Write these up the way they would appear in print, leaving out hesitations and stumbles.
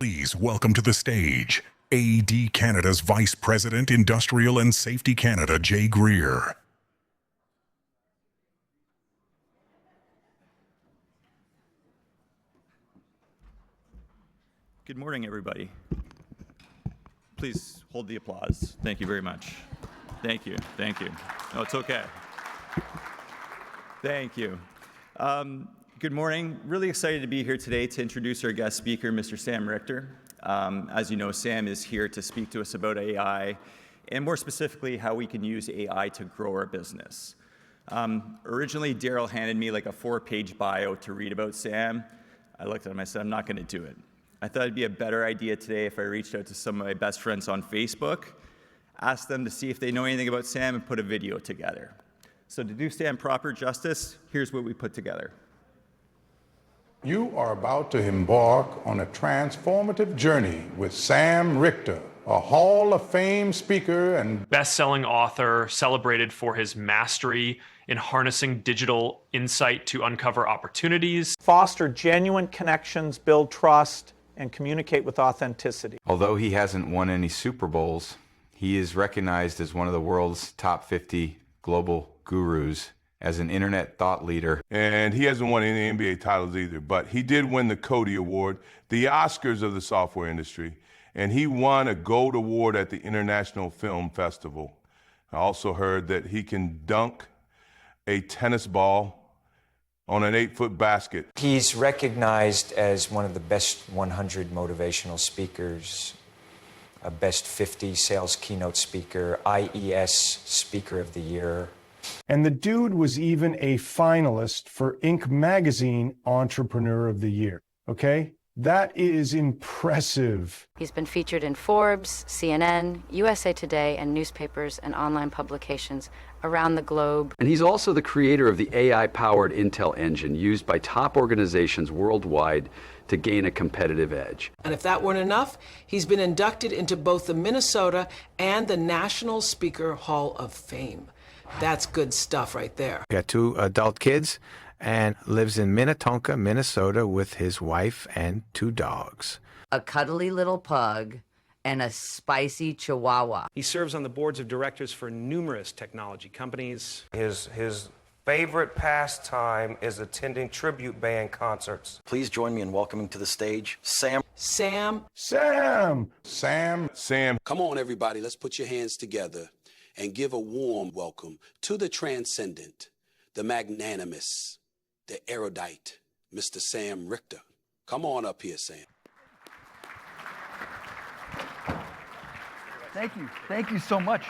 Please welcome to the stage AD Canada's Vice President, Industrial and Safety Canada, Jay Greer. Good morning, everybody. Please hold the applause. Thank you very much. Thank you. Thank you. No, it's okay. Thank you. Good morning. Really excited to be here today to introduce our guest speaker, Mr. Sam Richter. As you know, Sam is here to speak to us about AI, and more specifically, how we can use AI to grow our business. Originally, Daryl handed me like a 4-page bio to read about Sam. I looked at him, I said, I'm not going to do it. I thought it'd be a better idea today if I reached out to some of my best friends on Facebook, asked them to see if they know anything about Sam, and put a video together. So to do Sam proper justice, here's what we put together. You are about to embark on a transformative journey with Sam Richter, a Hall of Fame speaker and bestselling author, celebrated for his mastery in harnessing digital insight to uncover opportunities, foster genuine connections, build trust, and communicate with authenticity. Although he hasn't won any Super Bowls, he is recognized as one of the world's top 50 global gurus, as an internet thought leader. And he hasn't won any NBA titles either, but he did win the Cody Award, the Oscars of the software industry, and he won a Gold Award at the International Film Festival. I also heard that he can dunk a tennis ball on an 8-foot basket. He's recognized as one of the best 100 motivational speakers, a best 50 sales keynote speaker, IES Speaker of the Year. And the dude was even a finalist for Inc. Magazine Entrepreneur of the Year, okay? That is impressive. He's been featured in Forbes, CNN, USA Today, and newspapers and online publications around the globe. And he's also the creator of the AI-powered Intel engine used by top organizations worldwide to gain a competitive edge. And if that weren't enough, he's been inducted into both the Minnesota and the National Speaker Hall of Fame. That's good stuff right there. Got 2 adult kids and lives in Minnetonka, Minnesota with his wife and 2 dogs. A cuddly little pug and a spicy chihuahua. He serves on the boards of directors for numerous technology companies. His favorite pastime is attending tribute band concerts. Please join me in welcoming to the stage Sam. Sam. Sam. Sam. Sam. Come on, everybody. Let's put your hands together and give a warm welcome to the transcendent, the magnanimous, the erudite, Mr. Sam Richter. Come on up here, Sam. Thank you. Thank you so much.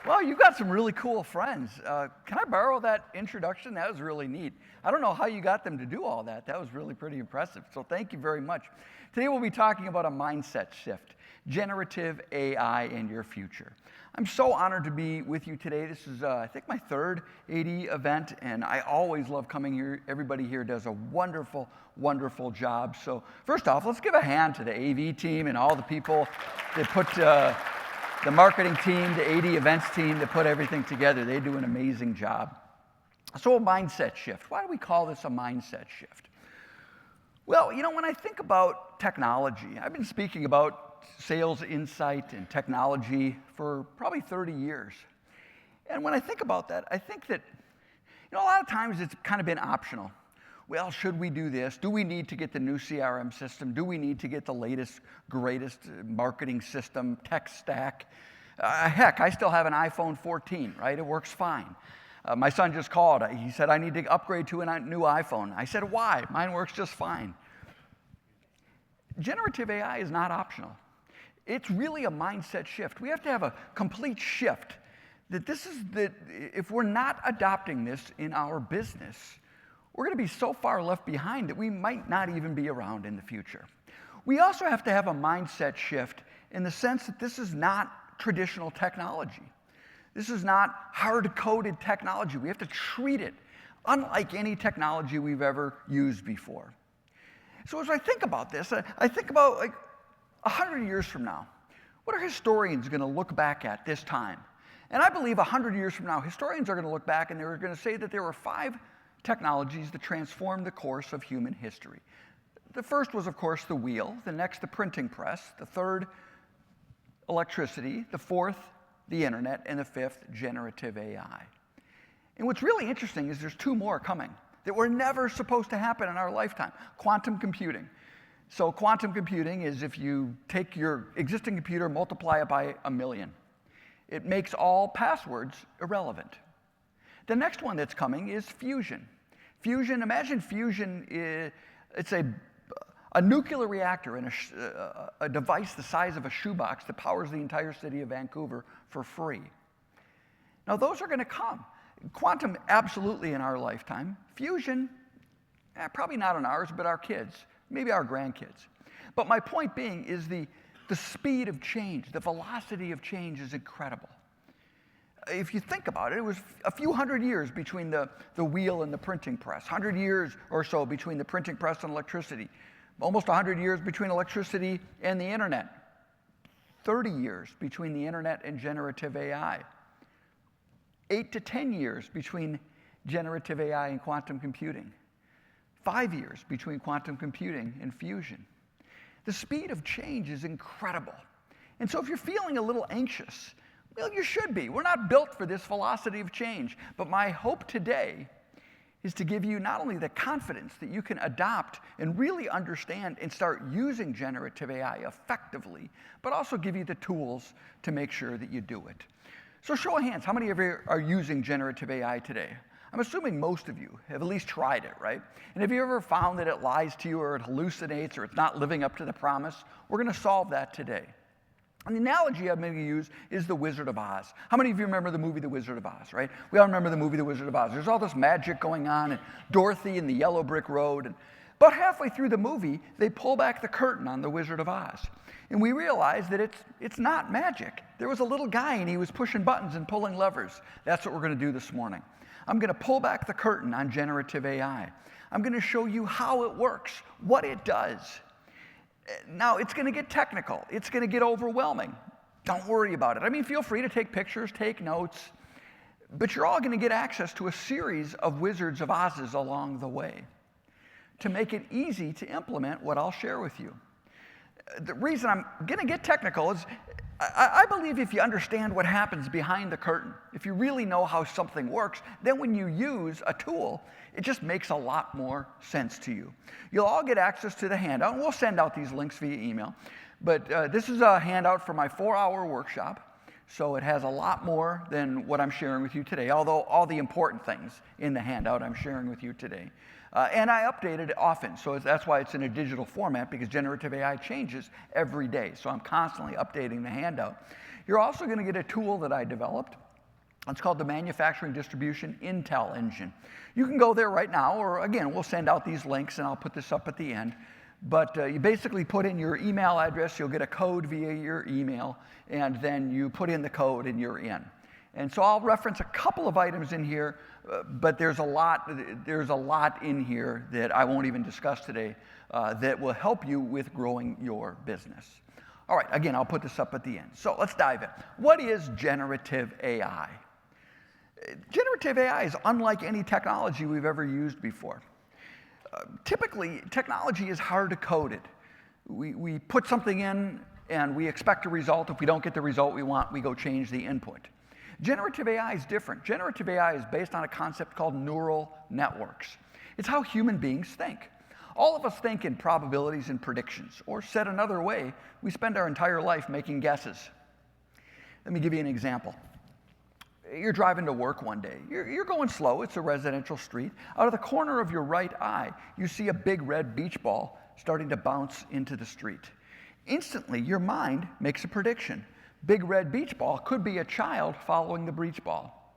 Well, you got some really cool friends. Can I borrow that introduction? That was really neat. I don't know how you got them to do all that. That was really pretty impressive. So thank you very much. Today we'll be talking about a mindset shift, generative AI and your future. I'm so honored to be with you today. This is, I think, my 3rd AD event, and I always love coming here. Everybody here does a wonderful, wonderful job. So first off, let's give a hand to the AV team and all the people that put the marketing team, the AD events team that put everything together. They do an amazing job. So a mindset shift. Why do we call this a mindset shift? Well, you know, when I think about technology, I've been speaking about sales insight and technology for probably 30 years. And when I think about that, I think that, you know, a lot of times it's kind of been optional. Well, should we do this? Do we need to get the new CRM system? Do we need to get the latest, greatest marketing system, tech stack? Heck, I still have an iPhone 14, right? It works fine. My son just called. He said, I need to upgrade to a new iPhone. I said, why? Mine works just fine. Generative AI is not optional. It's really a mindset shift. We have to have a complete shift that if we're not adopting this in our business, we're going to be so far left behind that we might not even be around in the future. We also have to have a mindset shift in the sense that this is not traditional technology. This is not hard-coded technology. We have to treat it unlike any technology we've ever used before. So as I think about this, I think about like 100 years from now, what are historians going to look back at this time? And I believe 100 years from now, historians are going to look back and they're going to say that there were 5 technologies that transformed the course of human history. The first was, of course, the wheel, the next, the printing press, the third, electricity, the fourth, the internet, and the fifth, generative AI. And what's really interesting is there's two more coming that were never supposed to happen in our lifetime. Quantum computing. So quantum computing is if you take your existing computer, multiply it by 1,000,000. It makes all passwords irrelevant. The next one that's coming is fusion. Fusion, imagine fusion, it's a nuclear reactor in a device the size of a shoebox that powers the entire city of Vancouver for free. Now those are going to come. Quantum, absolutely in our lifetime. Fusion, probably not in ours, but our kids, maybe our grandkids. But my point being is the speed of change, the velocity of change is incredible. If you think about it, it was a few hundred years between the wheel and the printing press, 100 years or so between the printing press and electricity, almost 100 years between electricity and the internet, 30 years between the internet and generative AI, 8 to 10 years between generative AI and quantum computing, 5 years between quantum computing and fusion. The speed of change is incredible. And so if you're feeling a little anxious, well, you should be. We're not built for this velocity of change. But my hope today is to give you not only the confidence that you can adopt and really understand and start using generative AI effectively, but also give you the tools to make sure that you do it. So show of hands, how many of you are using generative AI today? I'm assuming most of you have at least tried it, right? And have you ever found that it lies to you or it hallucinates or it's not living up to the promise? We're going to solve that today. And the analogy I'm going to use is The Wizard of Oz. How many of you remember the movie The Wizard of Oz, right? We all remember the movie The Wizard of Oz. There's all this magic going on, and Dorothy and the Yellow Brick Road. And about halfway through the movie, they pull back the curtain on The Wizard of Oz. And we realize that it's not magic. There was a little guy, and he was pushing buttons and pulling levers. That's what we're going to do this morning. I'm going to pull back the curtain on generative AI. I'm going to show you how it works, what it does. Now, it's going to get technical. It's going to get overwhelming. Don't worry about it. I mean, feel free to take pictures, take notes, but you're all going to get access to a series of Wizards of Oz's along the way to make it easy to implement what I'll share with you. The reason I'm going to get technical is I believe if you understand what happens behind the curtain, if you really know how something works, then when you use a tool, it just makes a lot more sense to you. You'll all get access to the handout, and we'll send out these links via email. But this is a handout for my 4-hour workshop, so it has a lot more than what I'm sharing with you today, although all the important things in the handout I'm sharing with you today. And I update it often, so that's why it's in a digital format, because generative AI changes every day. So I'm constantly updating the handout. You're also going to get a tool that I developed. It's called the Manufacturing Distribution Intel Engine. You can go there right now, or again, we'll send out these links, and I'll put this up at the end. But you basically put in your email address, you'll get a code via your email, and then you put in the code and you're in. And so I'll reference a couple of items in here, but there's a lot in here that I won't even discuss today that will help you with growing your business. All right, again, I'll put this up at the end. So let's dive in. What is generative AI? Generative AI is unlike any technology we've ever used before. Typically, technology is hard to code it. We put something in and we expect a result. If we don't get the result we want, we go change the input. Generative AI is different. Generative AI is based on a concept called neural networks. It's how human beings think. All of us think in probabilities and predictions, or said another way, we spend our entire life making guesses. Let me give you an example. You're driving to work one day. You're going slow. It's a residential street. Out of the corner of your right eye, you see a big red beach ball starting to bounce into the street. Instantly, your mind makes a prediction. Big red beach ball could be a child following the beach ball.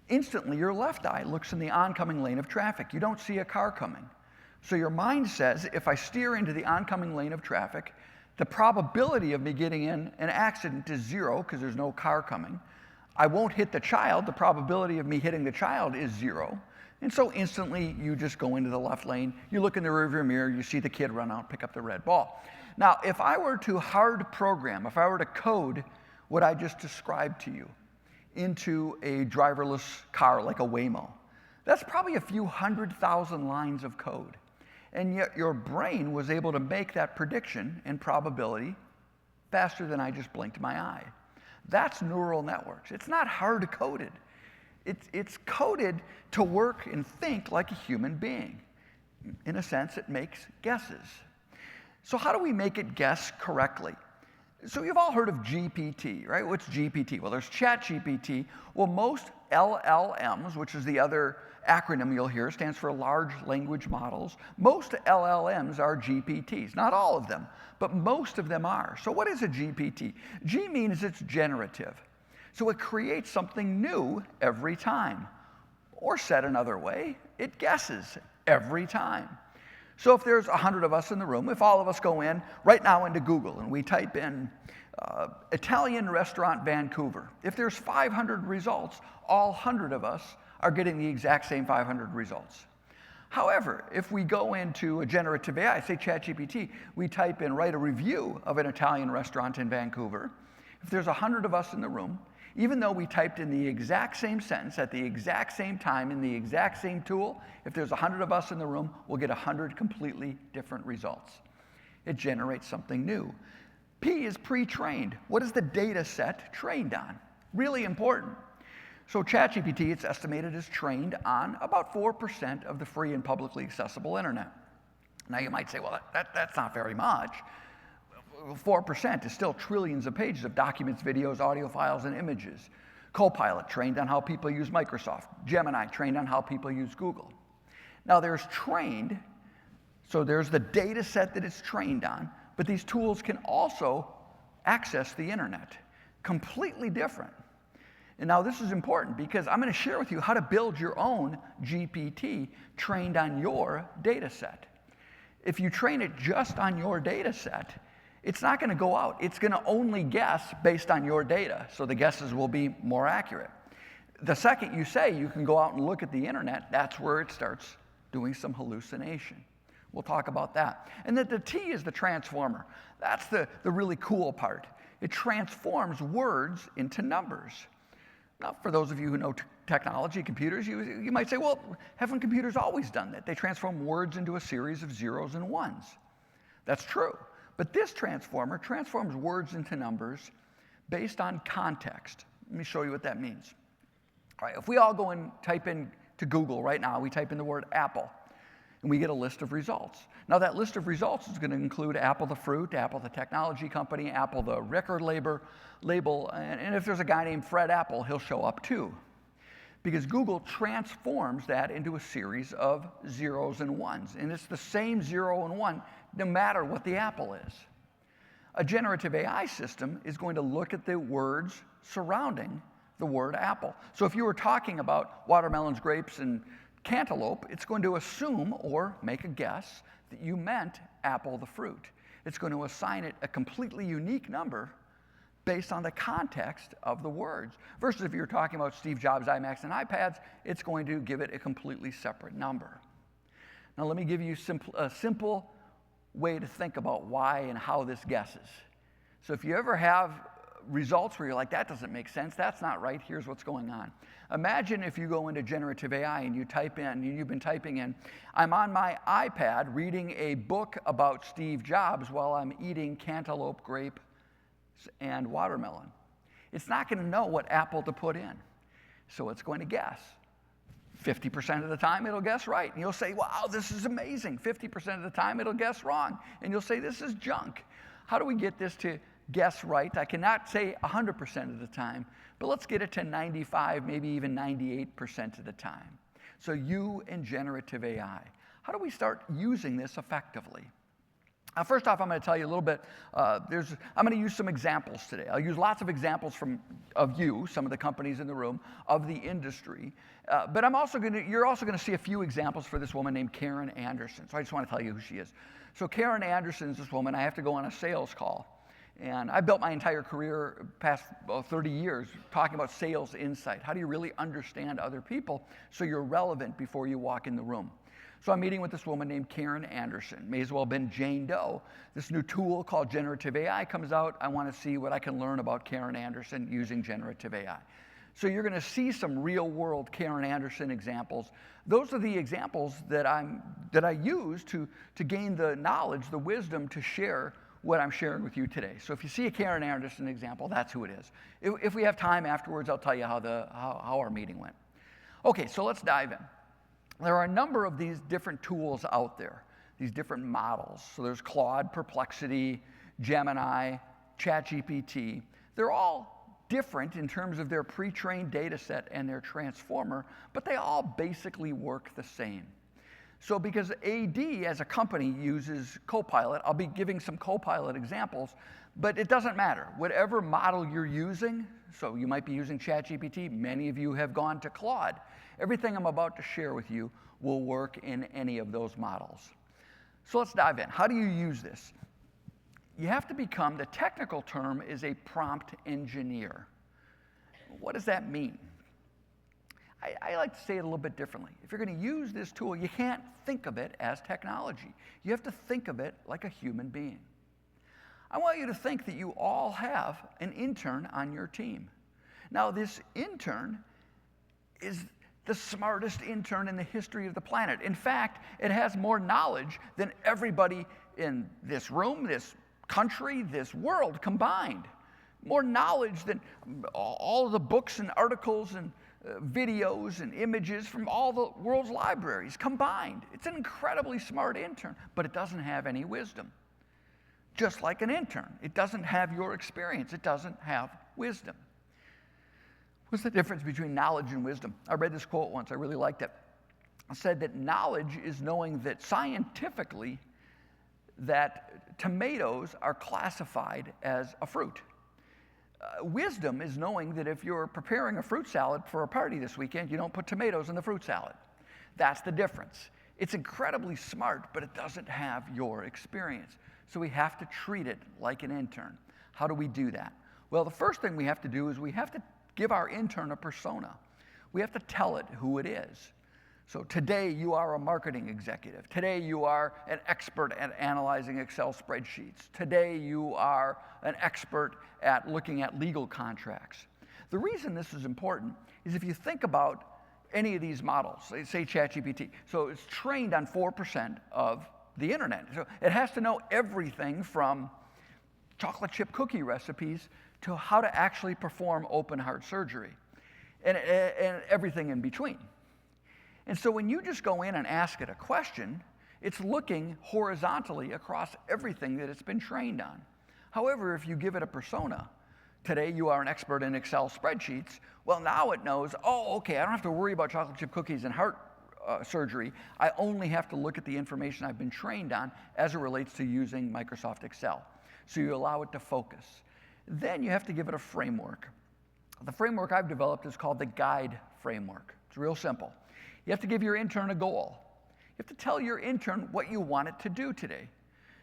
Instantly, your left eye looks in the oncoming lane of traffic. You don't see a car coming. So your mind says, if I steer into the oncoming lane of traffic, the probability of me getting in an accident is 0 because there's no car coming. I won't hit the child. The probability of me hitting the child is 0. And so instantly, you just go into the left lane. You look in the rearview mirror. You see the kid run out, pick up the red ball. Now, if I were to hard program, if I were to code what I just described to you into a driverless car like a Waymo, that's probably a few 100,000 lines of code. And yet your brain was able to make that prediction and probability faster than I just blinked my eye. That's neural networks. It's not hard-coded. It's coded to work and think like a human being. In a sense, it makes guesses. So how do we make it guess correctly? So you've all heard of GPT, right? What's GPT? Well, there's ChatGPT. Well, most LLMs, which is the other acronym you'll hear, stands for large language models. Most LLMs are GPTs. Not all of them, but most of them are. So what is a GPT? G means it's generative. So it creates something new every time. Or said another way, it guesses every time. So if there's 100 of us in the room, if all of us go in right now into Google and we type in Italian restaurant Vancouver, if there's 500 results, all 100 of us are getting the exact same 500 results. However, if we go into a generative AI, say ChatGPT, we type in, write a review of an Italian restaurant in Vancouver, if there's 100 of us in the room, even though we typed in the exact same sentence at the exact same time in the exact same tool, if there's 100 of us in the room, we'll get 100 completely different results. It generates something new. P is pre-trained. What is the data set trained on? Really important. So ChatGPT, it's estimated, is trained on about 4% of the free and publicly accessible internet. Now you might say, well, that's not very much. 4% is still trillions of pages of documents, videos, audio files, and images. Copilot trained on how people use Microsoft. Gemini trained on how people use Google. Now there's trained, so there's the data set that it's trained on, but these tools can also access the internet. Completely different. And now this is important because I'm going to share with you how to build your own GPT trained on your data set. If you train it just on your data set, it's not going to go out. It's going to only guess based on your data, so the guesses will be more accurate. The second you say you can go out and look at the internet, that's where it starts doing some hallucination. We'll talk about that. And then the T is the transformer. That's the really cool part. It transforms words into numbers. Now, for those of you who know technology, computers, you might say, well, haven't computers always done that? They transform words into a series of zeros and ones. That's true. But this transformer transforms words into numbers based on context. Let me show you what that means. All right, if we all go and type in to Google right now, we type in the word Apple, and we get a list of results. Now that list of results is going to include Apple the fruit, Apple the technology company, Apple the record label, and if there's a guy named Fred Apple, he'll show up too. Because Google transforms that into a series of zeros and ones. And it's the same 0 and 1 no matter what the apple is. A generative AI system is going to look at the words surrounding the word apple. So if you were talking about watermelons, grapes, and cantaloupe, it's going to assume or make a guess that you meant apple the fruit. It's going to assign it a completely unique number based on the context of the words. Versus if you're talking about Steve Jobs, iMacs, and iPads, it's going to give it a completely separate number. Now let me give you a simple way to think about why and how this guesses. So if you ever have results where you're like, that doesn't make sense, that's not right, here's what's going on. Imagine if you go into generative AI and you type in, you've been typing in, I'm on my iPad reading a book about Steve Jobs while I'm eating cantaloupe, grape, and watermelon. It's not going to know what apple to put in, so it's going to guess. 50% of the time it'll guess right, and you'll say, wow, this is amazing. 50% of the time it'll guess wrong, and you'll say, this is junk. How do we get this to guess right? I cannot say 100% of the time, but let's get it to 95, maybe even 98% of the time. So you and generative AI, how do we start using this effectively? First off, I'm going to tell you a little bit, I'm going to use some examples today. I'll use lots of examples of you, some of the companies in the room, of the industry. But you're also going to see a few examples for this woman named Karen Anderson. So I just want to tell you who she is. So Karen Anderson is this woman. I have to go on a sales call. And I built my entire career, past 30 years, talking about sales insight. How do you really understand other people so you're relevant before you walk in the room? So I'm meeting with this woman named Karen Anderson. May as well have been Jane Doe. This new tool called generative AI comes out. I want to see what I can learn about Karen Anderson using generative AI. So you're going to see some real-world Karen Anderson examples. Those are the examples that I use to gain the knowledge, the wisdom to share what I'm sharing with you today. So if you see a Karen Anderson example, that's who it is. If we have time afterwards, I'll tell you how our meeting went. Okay, so let's dive in. There are a number of these different tools out there, these different models. So there's Claude, Perplexity, Gemini, ChatGPT. They're all different in terms of their pre-trained data set and their transformer, but they all basically work the same. So because AD as a company uses Copilot, I'll be giving some Copilot examples, but it doesn't matter. Whatever model you're using, so you might be using ChatGPT, many of you have gone to Claude. Everything I'm about to share with you will work in any of those models. So let's dive in. How do you use this? You have to become, the technical term is a prompt engineer. What does that mean? I like to say it a little bit differently. If you're going to use this tool, you can't think of it as technology. You have to think of it like a human being. I want you to think that you all have an intern on your team. Now, this intern is the smartest intern in the history of the planet. In fact, it has more knowledge than everybody in this room, this country, this world combined. More knowledge than all of the books and articles and videos and images from all the world's libraries combined. It's an incredibly smart intern, but it doesn't have any wisdom. Just like an intern, it doesn't have your experience. It doesn't have wisdom. What's the difference between knowledge and wisdom? I read this quote once. I really liked it. It said that knowledge is knowing that scientifically that tomatoes are classified as a fruit. Wisdom is knowing that if you're preparing a fruit salad for a party this weekend, you don't put tomatoes in the fruit salad. That's the difference. It's incredibly smart, but it doesn't have your experience. So we have to treat it like an intern. How do we do that? Well, the first thing we have to do is we have to give our intern a persona. We have to tell it who it is. So today you are a marketing executive. Today you are an expert at analyzing Excel spreadsheets. Today you are an expert at looking at legal contracts. The reason this is important is if you think about any of these models, say ChatGPT, so it's trained on 4% of the internet. So it has to know everything from chocolate chip cookie recipes to how to actually perform open heart surgery and everything in between. And so when you just go in and ask it a question, it's looking horizontally across everything that it's been trained on. However, if you give it a persona, today you are an expert in Excel spreadsheets, well, now it knows, oh, okay, I don't have to worry about chocolate chip cookies and heart surgery. I only have to look at the information I've been trained on as it relates to using Microsoft Excel. So you allow it to focus. Then you have to give it a framework. The framework I've developed is called the GUIDE framework. It's real simple. You have to give your intern a goal. You have to tell your intern what you want it to do today.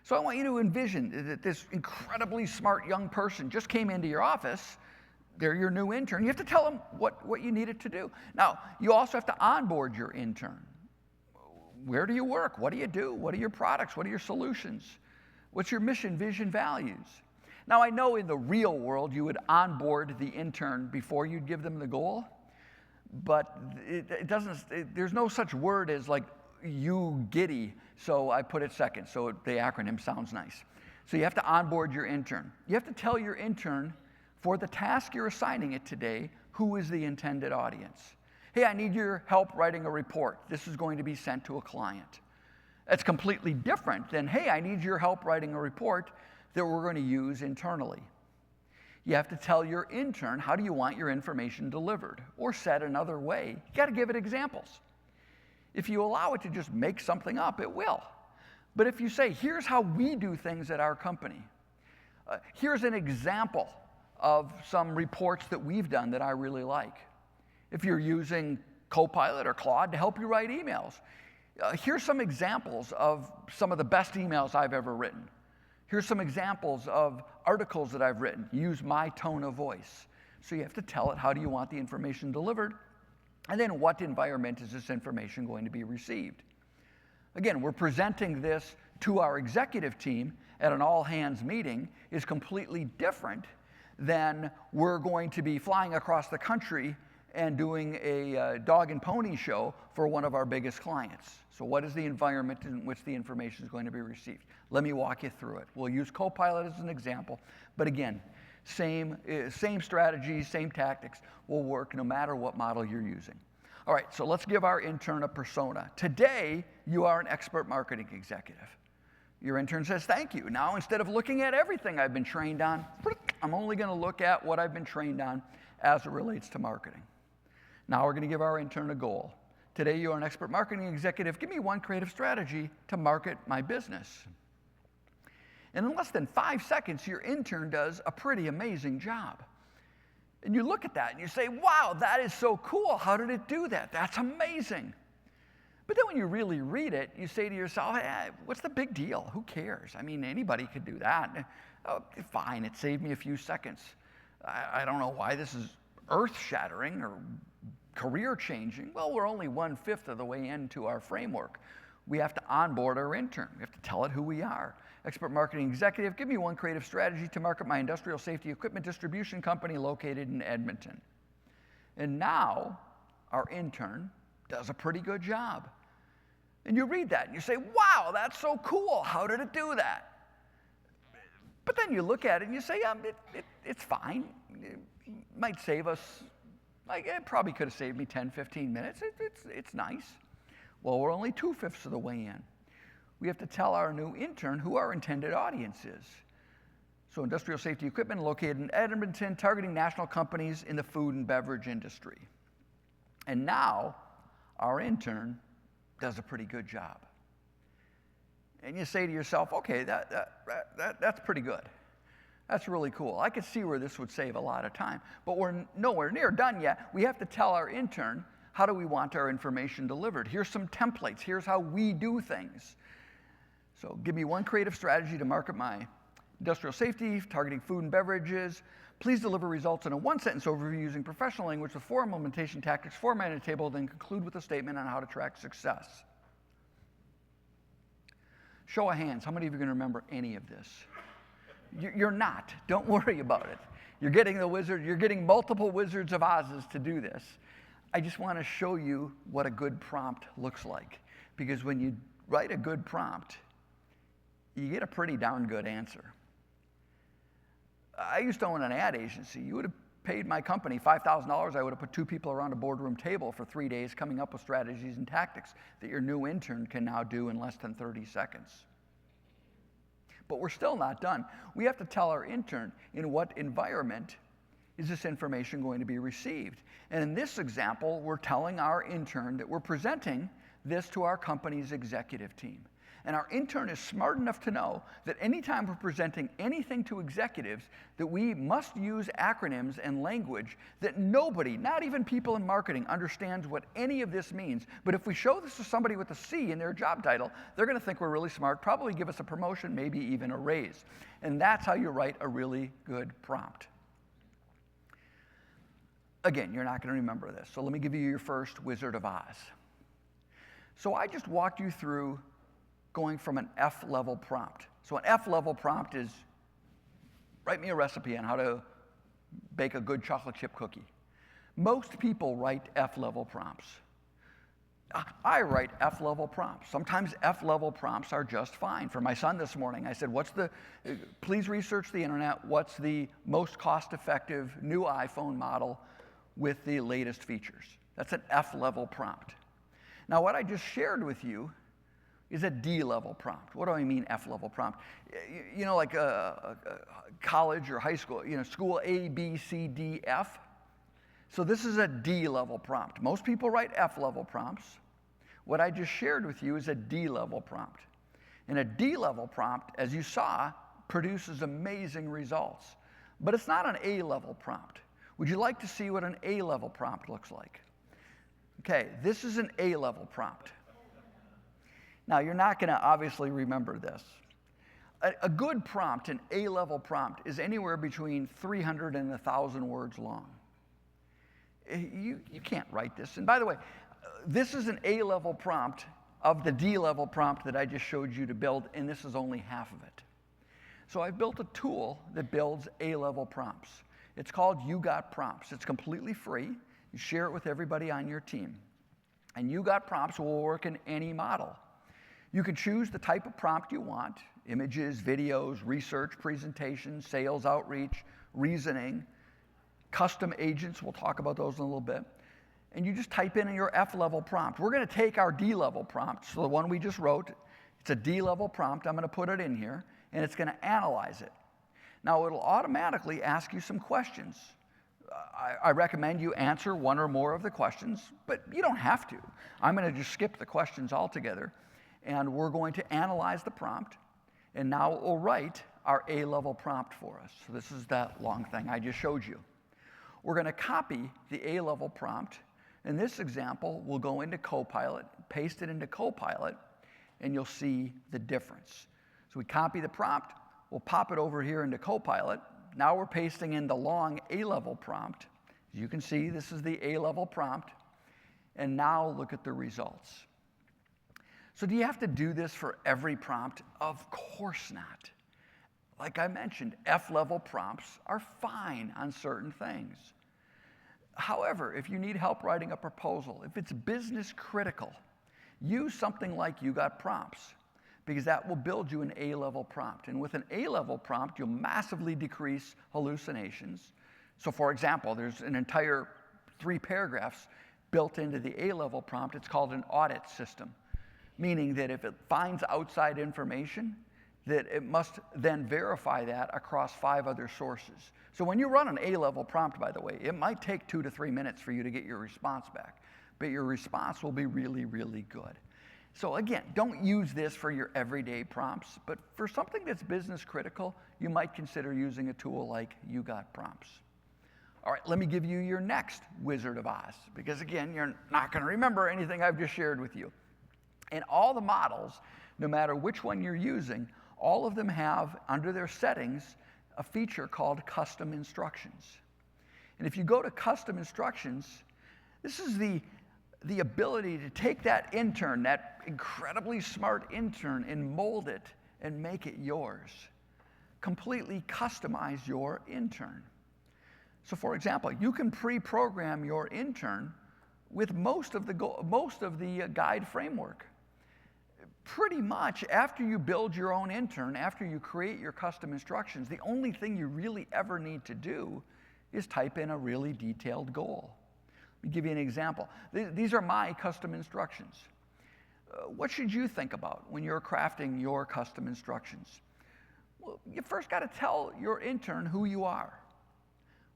So I want you to envision that this incredibly smart young person just came into your office. They're your new intern. You have to tell them what you need it to do. Now, you also have to onboard your intern. Where do you work? What do you do? What are your products? What are your solutions? What's your mission, vision, values? Now, I know in the real world you would onboard the intern before you'd give them the goal. But there's no such word as like you giddy, so I put it second, so the acronym sounds nice. So you have to onboard your intern. You have to tell your intern for the task you're assigning it today, who is the intended audience. Hey, I need your help writing a report. This is going to be sent to a client. That's completely different than, hey, I need your help writing a report that we're going to use internally. You have to tell your intern how do you want your information delivered, or said another way, you got to give it examples. If you allow it to just make something up, it will. But if you say, here's how we do things at our company, here's an example of some reports that we've done that I really like. If you're using Copilot or Claude to help you write emails, here's some examples of some of the best emails I've ever written. Here's some examples of articles that I've written. Use my tone of voice. So you have to tell it how do you want the information delivered, and then what environment is this information going to be received. Again, we're presenting this to our executive team at an all-hands meeting is completely different then we're going to be flying across the country and doing a dog and pony show for one of our biggest clients. So what is the environment in which the information is going to be received? Let me walk you through it. We'll use Copilot as an example, but again, same strategies, same tactics will work no matter what model you're using. All right, so let's give our intern a persona. Today, you are an expert marketing executive. Your intern says, thank you. Now, instead of looking at everything I've been trained on, I'm only going to look at what I've been trained on as it relates to marketing. Now we're going to give our intern a goal. Today, you are an expert marketing executive. Give me one creative strategy to market my business. And in less than 5 seconds, your intern does a pretty amazing job. And you look at that and you say, wow, that is so cool. How did it do that? That's amazing. But then when you really read it, you say to yourself, hey, what's the big deal? Who cares? I mean, anybody could do that. Oh, fine, it saved me a few seconds. I don't know why this is earth-shattering or career-changing. Well, we're only 1/5 of the way into our framework. We have to onboard our intern. We have to tell it who we are. Expert marketing executive, give me one creative strategy to market my industrial safety equipment distribution company located in Edmonton. And now our intern does a pretty good job. And you read that and you say, wow, that's so cool. How did it do that? But then you look at it and you say, it's fine. It might save us, like it probably could have saved me 10, 15 minutes. It's nice. Well, we're only 2/5 of the way in. We have to tell our new intern who our intended audience is. So industrial safety equipment located in Edmonton, targeting national companies in the food and beverage industry. And now our intern does a pretty good job. And you say to yourself, okay, that's pretty good. That's really cool. I could see where this would save a lot of time. But we're nowhere near done yet. We have to tell our intern, how do we want our information delivered? Here's some templates. Here's how we do things. So give me one creative strategy to market my industrial safety, targeting food and beverages. Please deliver results in a one-sentence overview using professional language with 4 implementation tactics, formatted table, then conclude with a statement on how to track success. Show of hands, how many of you are going to remember any of this? You're not. Don't worry about it. You're getting multiple Wizards of Oz's to do this. I just want to show you what a good prompt looks like. Because when you write a good prompt, you get a pretty darn good answer. I used to own an ad agency. You would have paid my company $5,000. I would have put 2 people around a boardroom table for 3 days coming up with strategies and tactics that your new intern can now do in less than 30 seconds. But we're still not done. We have to tell our intern in what environment is this information going to be received. And in this example, we're telling our intern that we're presenting this to our company's executive team. And our intern is smart enough to know that anytime we're presenting anything to executives, that we must use acronyms and language that nobody, not even people in marketing, understands what any of this means. But if we show this to somebody with a C in their job title, they're going to think we're really smart, probably give us a promotion, maybe even a raise. And that's how you write a really good prompt. Again, you're not going to remember this, so let me give you your first Wizard of Oz. So I just walked you through going from an F-level prompt. So an F-level prompt is, write me a recipe on how to bake a good chocolate chip cookie. Most people write F-level prompts. I write F-level prompts. Sometimes F-level prompts are just fine. For my son this morning, I said, please research the internet, what's the most cost-effective new iPhone model with the latest features? That's an F-level prompt. Now, what I just shared with you is a D-level prompt. What do I mean F-level prompt? You know, like a college or high school, school A, B, C, D, F. So this is a D-level prompt. Most people write F-level prompts. What I just shared with you is a D-level prompt. And a D-level prompt, as you saw, produces amazing results. But it's not an A-level prompt. Would you like to see what an A-level prompt looks like? Okay, this is an A-level prompt. Now, you're not going to obviously remember this. A good prompt, an A-level prompt, is anywhere between 300 and 1,000 words long. You can't write this. And by the way, this is an A-level prompt of the D-level prompt that I just showed you to build, and this is only half of it. So I've built a tool that builds A-level prompts. It's called You Got Prompts. It's completely free. You share it with everybody on your team. And You Got Prompts will work in any model. You can choose the type of prompt you want: images, videos, research, presentations, sales outreach, reasoning, custom agents. We'll talk about those in a little bit. And you just type in your F-level prompt. We're going to take our D-level prompt, so the one we just wrote, it's a D-level prompt. I'm going to put it in here, and it's going to analyze it. Now, it'll automatically ask you some questions. I recommend you answer one or more of the questions, but you don't have to. I'm going to just skip the questions altogether, and we're going to analyze the prompt, and now it will write our A-level prompt for us. So this is that long thing I just showed you. We're going to copy the A-level prompt. In this example, we'll go into Copilot, paste it into Copilot, and you'll see the difference. So we copy the prompt, we'll pop it over here into Copilot. Now we're pasting in the long A-level prompt. As you can see, this is the A-level prompt. And now look at the results. So do you have to do this for every prompt? Of course not. Like I mentioned, F-level prompts are fine on certain things. However, if you need help writing a proposal, if it's business critical, use something like You Got Prompts, because that will build you an A-level prompt. And with an A-level prompt, you'll massively decrease hallucinations. So for example, there's an entire 3 paragraphs built into the A-level prompt. It's called an audit system, meaning that if it finds outside information, that it must then verify that across 5 other sources. So when you run an A-level prompt, by the way, it might take 2 to 3 minutes for you to get your response back, but your response will be really, really good. So again, don't use this for your everyday prompts, but for something that's business critical, you might consider using a tool like You Got Prompts. All right, let me give you your next Wizard of Oz, because again, you're not going to remember anything I've just shared with you. In all the models, no matter which one you're using, all of them have, under their settings, a feature called custom instructions. And if you go to custom instructions, this is the ability to take that intern, that incredibly smart intern, and mold it and make it yours. Completely customize your intern. So for example, you can pre-program your intern with most of the guide framework. Pretty much after you build your own intern, after you create your custom instructions, the only thing you really ever need to do is type in a really detailed goal. Let me give you an example. These are my custom instructions. What should you think about when you're crafting your custom instructions? Well, you first got to tell your intern who you are.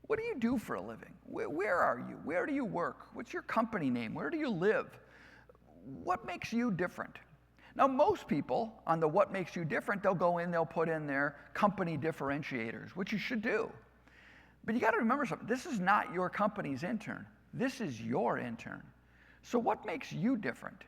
What do you do for a living? Where are you? Where do you work? What's your company name? Where do you live? What makes you different? Now, most people on the what makes you different, they'll go in, they'll put in their company differentiators, which you should do. But you got to remember something. This is not your company's intern. This is your intern. So what makes you different?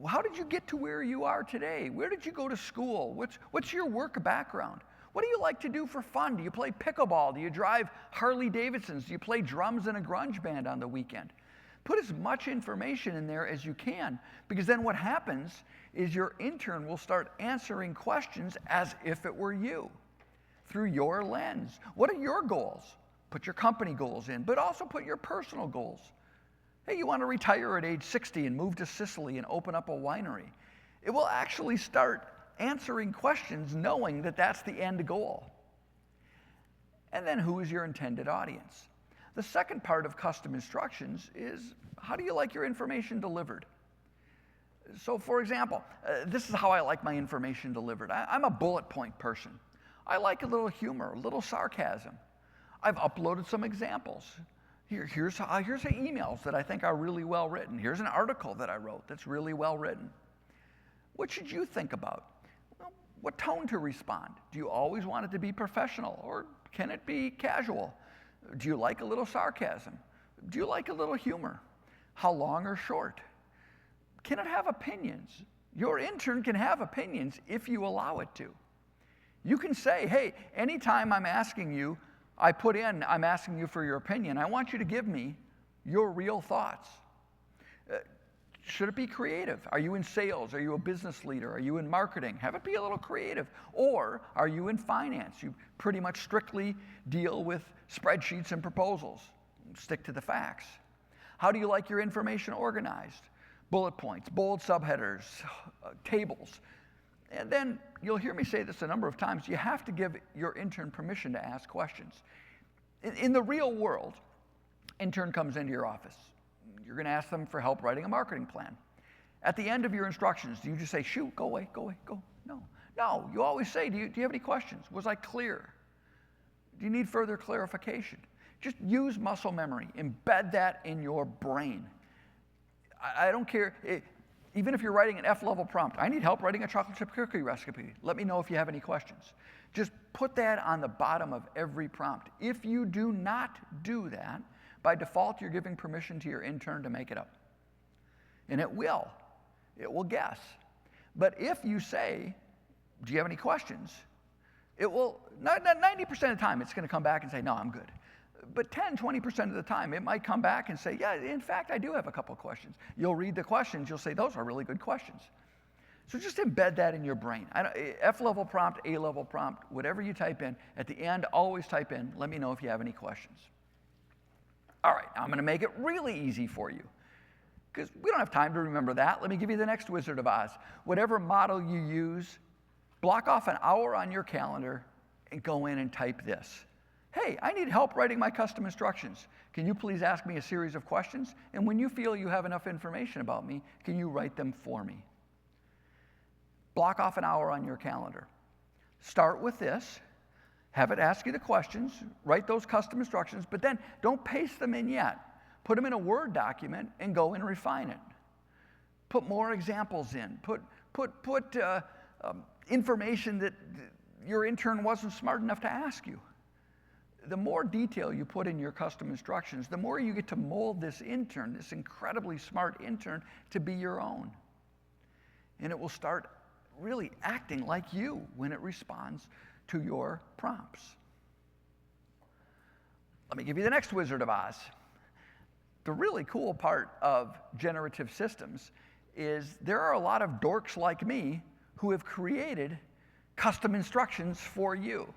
How did you get to where you are today? Where did you go to school? What's your work background? What do you like to do for fun? Do you play pickleball? Do you drive Harley Davidsons? Do you play drums in a grunge band on the weekend? Put as much information in there as you can, because then what happens is your intern will start answering questions as if it were you, through your lens. What are your goals? Put your company goals in, but also put your personal goals. Hey, you want to retire at age 60 and move to Sicily and open up a winery. It will actually start answering questions knowing that that's the end goal. And then who is your intended audience? The second part of custom instructions is, how do you like your information delivered? So for example, this is how I like my information delivered. I'm a bullet point person. I like a little humor, a little sarcasm. I've uploaded some examples. Here's emails that I think are really well written. Here's an article that I wrote that's really well written. What should you think about? Well, what tone to respond? Do you always want it to be professional, or can it be casual? Do you like a little sarcasm? Do you like a little humor? How long or short? Can it have opinions? Your intern can have opinions if you allow it to. You can say, hey, anytime I'm asking you for your opinion, I want you to give me your real thoughts. should it be creative? Are you in sales? Are you a business leader? Are you in marketing? Have it be a little creative. Or are you in finance? You pretty much strictly deal with spreadsheets and proposals. Stick to the facts. How do you like your information organized? Bullet points, bold subheaders, tables. And then you'll hear me say this a number of times, you have to give your intern permission to ask questions. In the real world, intern comes into your office. You're going to ask them for help writing a marketing plan. At the end of your instructions, do you just say, shoot, go away, go away, go? No, you always say, do you have any questions? Was I clear? Do you need further clarification? Just use muscle memory. Embed that in your brain. I don't care. Even if you're writing an F-level prompt, I need help writing a chocolate chip cookie recipe. Let me know if you have any questions. Just put that on the bottom of every prompt. If you do not do that, by default, you're giving permission to your intern to make it up. And it will. It will guess. But if you say, do you have any questions? It will, not 90% of the time, it's going to come back and say, no, I'm good. But 10, 20% of the time, it might come back and say, yeah, in fact, I do have a couple of questions. You'll read the questions. You'll say, those are really good questions. So just embed that in your brain. F-level prompt, A-level prompt, whatever you type in, at the end, always type in, let me know if you have any questions. All right, I'm going to make it really easy for you because we don't have time to remember that. Let me give you the next Wizard of Oz. Whatever model you use, block off an hour on your calendar and go in and type this. Hey, I need help writing my custom instructions. Can you please ask me a series of questions? And when you feel you have enough information about me, can you write them for me? Block off an hour on your calendar. Start with this. Have it ask you the questions. Write those custom instructions, but then don't paste them in yet. Put them in a Word document and go and refine it. Put more examples in. Put information that your intern wasn't smart enough to ask you. The more detail you put in your custom instructions, the more you get to mold this intern, this incredibly smart intern, to be your own. And it will start really acting like you when it responds to your prompts. Let me give you the next Wizard of Oz. The really cool part of generative systems is there are a lot of dorks like me who have created custom instructions for you.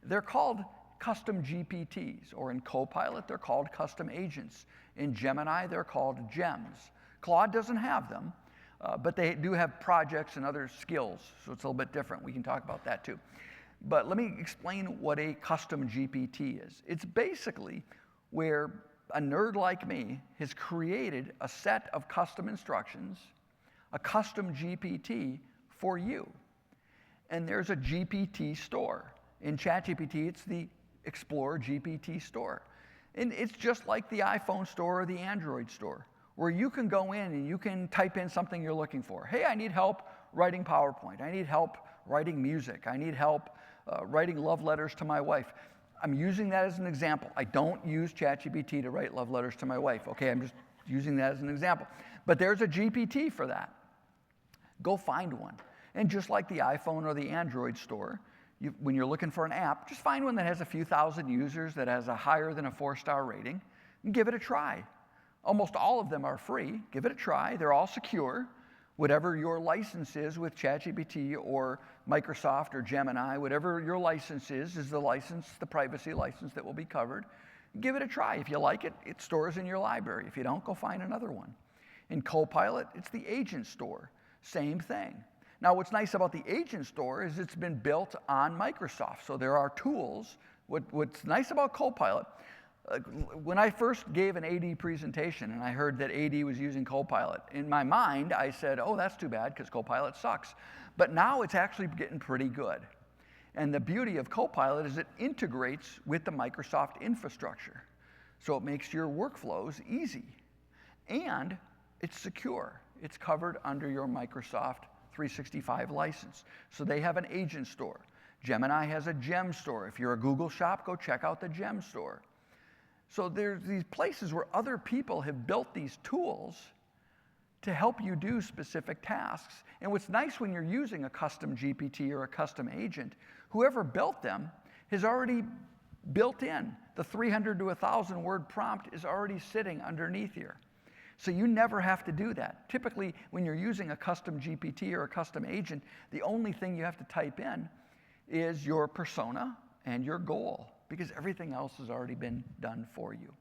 They're called custom GPTs, or in Copilot, they're called custom agents. In Gemini, they're called gems. Claude doesn't have them, but they do have projects and other skills, so it's a little bit different. We can talk about that too. But let me explain what a custom GPT is. It's basically where a nerd like me has created a set of custom instructions, a custom GPT for you. And there's a GPT store. In ChatGPT, it's the Explore GPT store. And it's just like the iPhone store or the Android store, where you can go in and you can type in something you're looking for. Hey, I need help writing PowerPoint. I need help writing music. I need help writing love letters to my wife. I'm using that as an example. I don't use ChatGPT to write love letters to my wife. Okay, I'm just using that as an example. But there's a GPT for that. Go find one. And just like the iPhone or the Android store, when you're looking for an app, just find one that has a few thousand users, that has a higher than a 4-star rating, and give it a try. Almost all of them are free. Give it a try. They're all secure. Whatever your license is with ChatGPT or Microsoft or Gemini, whatever your license is the license, the privacy license that will be covered. Give it a try. If you like it, it stores in your library. If you don't, go find another one. In Copilot, it's the agent store. Same thing. Now, what's nice about the agent store is it's been built on Microsoft. So there are tools. What's nice about Copilot, when I first gave an AD presentation and I heard that AD was using Copilot, in my mind, I said, oh, that's too bad because Copilot sucks. But now it's actually getting pretty good. And the beauty of Copilot is it integrates with the Microsoft infrastructure. So it makes your workflows easy. And it's secure. It's covered under your Microsoft 365 license. So they have an agent store. Gemini has a gem store. If you're a Google shop, go check out the gem store. So there's these places where other people have built these tools to help you do specific tasks. And what's nice when you're using a custom GPT or a custom agent, whoever built them has already built in. The 300 to 1,000 word prompt is already sitting underneath here. So you never have to do that. Typically, when you're using a custom GPT or a custom agent, the only thing you have to type in is your persona and your goal, because everything else has already been done for you.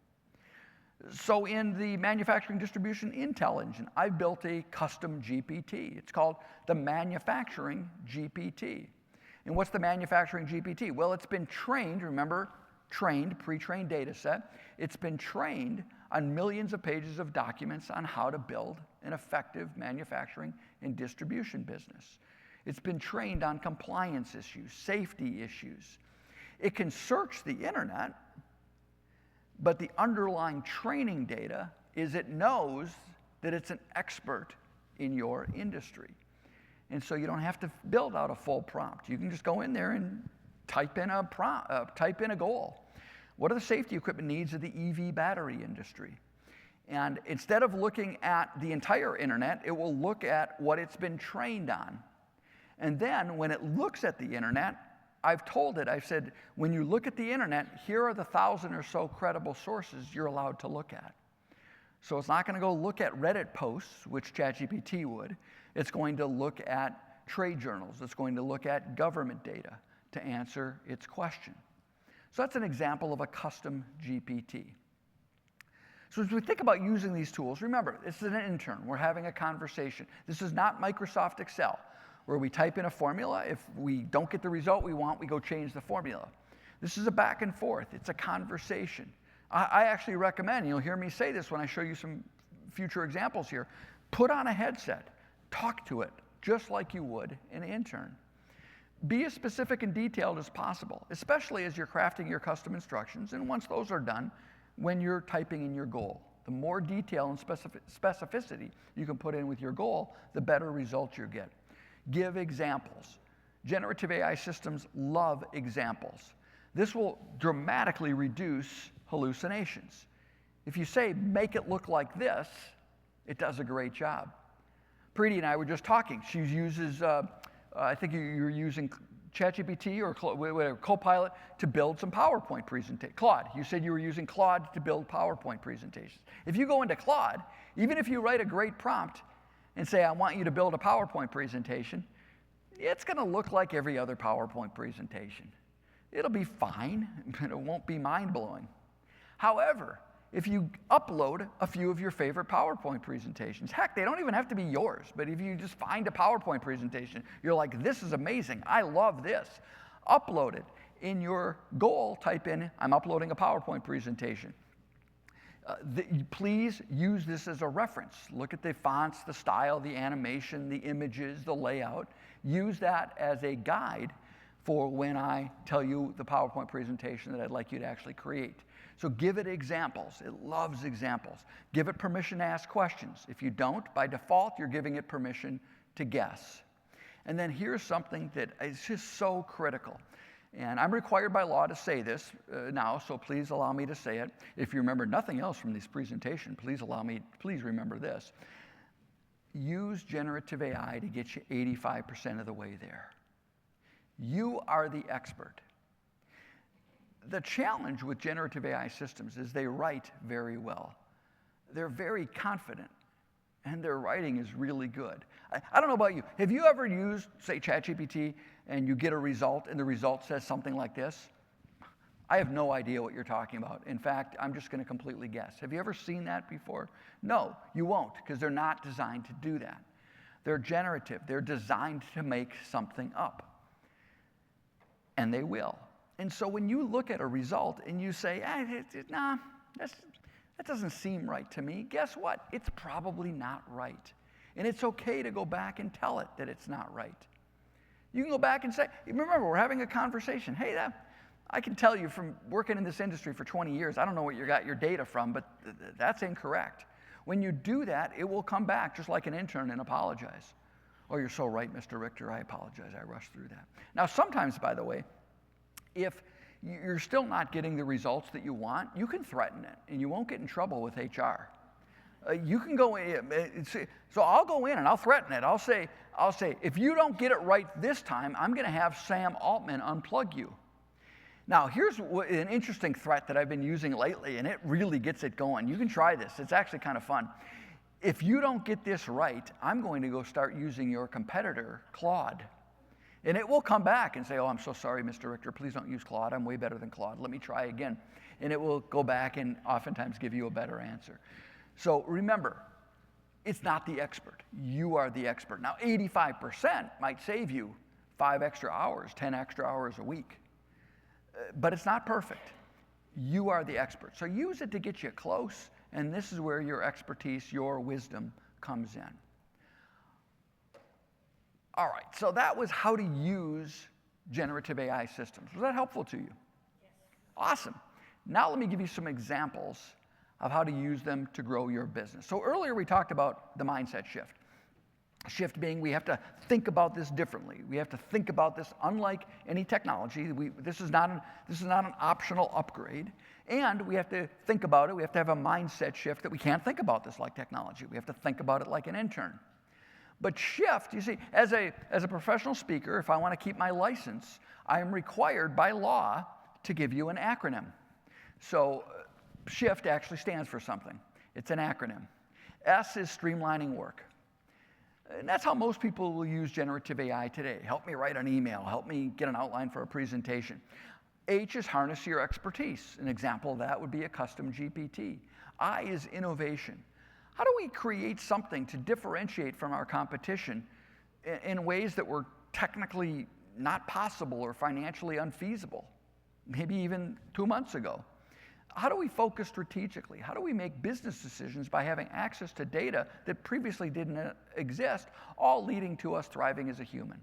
So in the manufacturing distribution Intel engine, I built a custom GPT. It's called the manufacturing GPT. And what's the manufacturing GPT? Well, it's been trained, remember, pre-trained data set. It's been trained on millions of pages of documents on how to build an effective manufacturing and distribution business. It's been trained on compliance issues, safety issues. It can search the internet, but the underlying training data is it knows that it's an expert in your industry. And so you don't have to build out a full prompt. You can just go in there and type in a goal. What are the safety equipment needs of the EV battery industry? And instead of looking at the entire internet, it will look at what it's been trained on. And then when it looks at the internet, I've said, when you look at the internet, here are the 1,000 or so credible sources you're allowed to look at. So it's not going to go look at Reddit posts, which ChatGPT would. It's going to look at trade journals. It's going to look at government data to answer its question. So that's an example of a custom GPT. So as we think about using these tools, remember, this is an intern. We're having a conversation. This is not Microsoft Excel, where we type in a formula. If we don't get the result we want, we go change the formula. This is a back and forth. It's a conversation. I actually recommend, you'll hear me say this when I show you some future examples here, put on a headset, talk to it, just like you would an intern. Be as specific and detailed as possible, especially as you're crafting your custom instructions, and once those are done, when you're typing in your goal. The more detail and specificity you can put in with your goal, the better results you get. Give examples. Generative AI systems love examples. This will dramatically reduce hallucinations. If you say, make it look like this, it does a great job. Preeti and I were just talking. She uses, I think you're using ChatGPT or Copilot to build some PowerPoint presentations. Claude, you said you were using Claude to build PowerPoint presentations. If you go into Claude, even if you write a great prompt and say, I want you to build a PowerPoint presentation, it's going to look like every other PowerPoint presentation. It'll be fine, but it won't be mind-blowing. However, if you upload a few of your favorite PowerPoint presentations, heck, they don't even have to be yours, but if you just find a PowerPoint presentation, you're like, this is amazing, I love this, upload it. In your goal, type in, I'm uploading a PowerPoint presentation. Please use this as a reference. Look at the fonts, the style, the animation, the images, the layout. Use that as a guide for when I tell you the PowerPoint presentation that I'd like you to actually create. So give it examples. It loves examples. Give it permission to ask questions. If you don't, by default, you're giving it permission to guess. And then here's something that is just so critical. And I'm required by law to say this now, so please allow me to say it. If you remember nothing else from this presentation, please remember this. Use generative AI to get you 85% of the way there. You are the expert. The challenge with generative AI systems is they write very well. They're very confident, and their writing is really good. I don't know about you. Have you ever used, say, ChatGPT, and you get a result, and the result says something like this? I have no idea what you're talking about. In fact, I'm just going to completely guess. Have you ever seen that before? No, you won't, because they're not designed to do that. They're generative. They're designed to make something up. And they will. And so when you look at a result and you say, nah, that doesn't seem right to me, guess what? It's probably not right. And it's okay to go back and tell it that it's not right. You can go back and say, remember, we're having a conversation. Hey, I can tell you from working in this industry for 20 years, I don't know what you got your data from, but that's incorrect. When you do that, it will come back just like an intern and apologize. Oh, you're so right, Mr. Richter, I apologize, I rushed through that. Now, sometimes, by the way, if you're still not getting the results that you want, you can threaten it, and you won't get in trouble with HR. You can go in, so I'll go in and I'll threaten it. I'll say, if you don't get it right this time, I'm going to have Sam Altman unplug you. Now, here's an interesting threat that I've been using lately, and it really gets it going. You can try this. It's actually kind of fun. if you don't get this right, I'm going to go start using your competitor, Claude. And it will come back and say, oh, I'm so sorry, Mr. Richter, please don't use Claude. I'm way better than Claude. Let me try again. And it will go back and oftentimes give you a better answer. So remember, it's not the expert. You are the expert. Now, 85% might save you 5 extra hours, 10 extra hours a week. But it's not perfect. You are the expert. So use it to get you close, and this is where your expertise, your wisdom comes in. All right, so that was how to use generative AI systems. Was that helpful to you? Yes. Awesome. Now let me give you some examples of how to use them to grow your business. So earlier we talked about the mindset shift. Shift being we have to think about this differently. We have to think about this unlike any technology. This is not an optional upgrade. And we have to think about it. We have to have a mindset shift that we can't think about this like technology. We have to think about it like an intern. But shift, you see, as a professional speaker, if I want to keep my license, I am required by law to give you an acronym. So shift actually stands for something. It's an acronym. S is streamlining work. And that's how most people will use generative AI today. Help me write an email. Help me get an outline for a presentation. H is harness your expertise. An example of that would be a custom GPT. I is innovation. How do we create something to differentiate from our competition in ways that were technically not possible or financially unfeasible, maybe even 2 months ago? How do we focus strategically? How do we make business decisions by having access to data that previously didn't exist, all leading to us thriving as a human?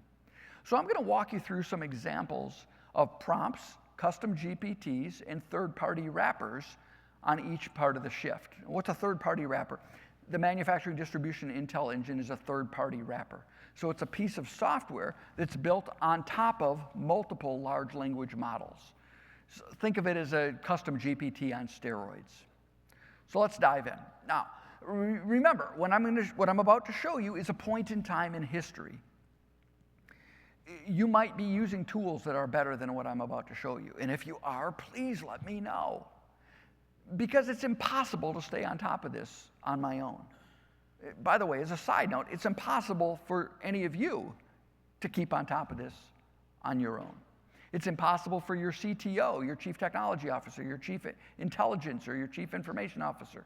So I'm going to walk you through some examples of prompts, custom GPTs, and third-party wrappers on each part of the shift. What's a third-party wrapper? The manufacturing distribution Intel engine is a third-party wrapper. So it's a piece of software that's built on top of multiple large language models. So think of it as a custom GPT on steroids. So let's dive in. Now, remember, what I'm about to show you is a point in time in history. You might be using tools that are better than what I'm about to show you. And if you are, please let me know. Because it's impossible to stay on top of this on my own. By the way, as a side note, it's impossible for any of you to keep on top of this on your own. It's impossible for your CTO, your chief technology officer, your chief intelligence, or your chief information officer.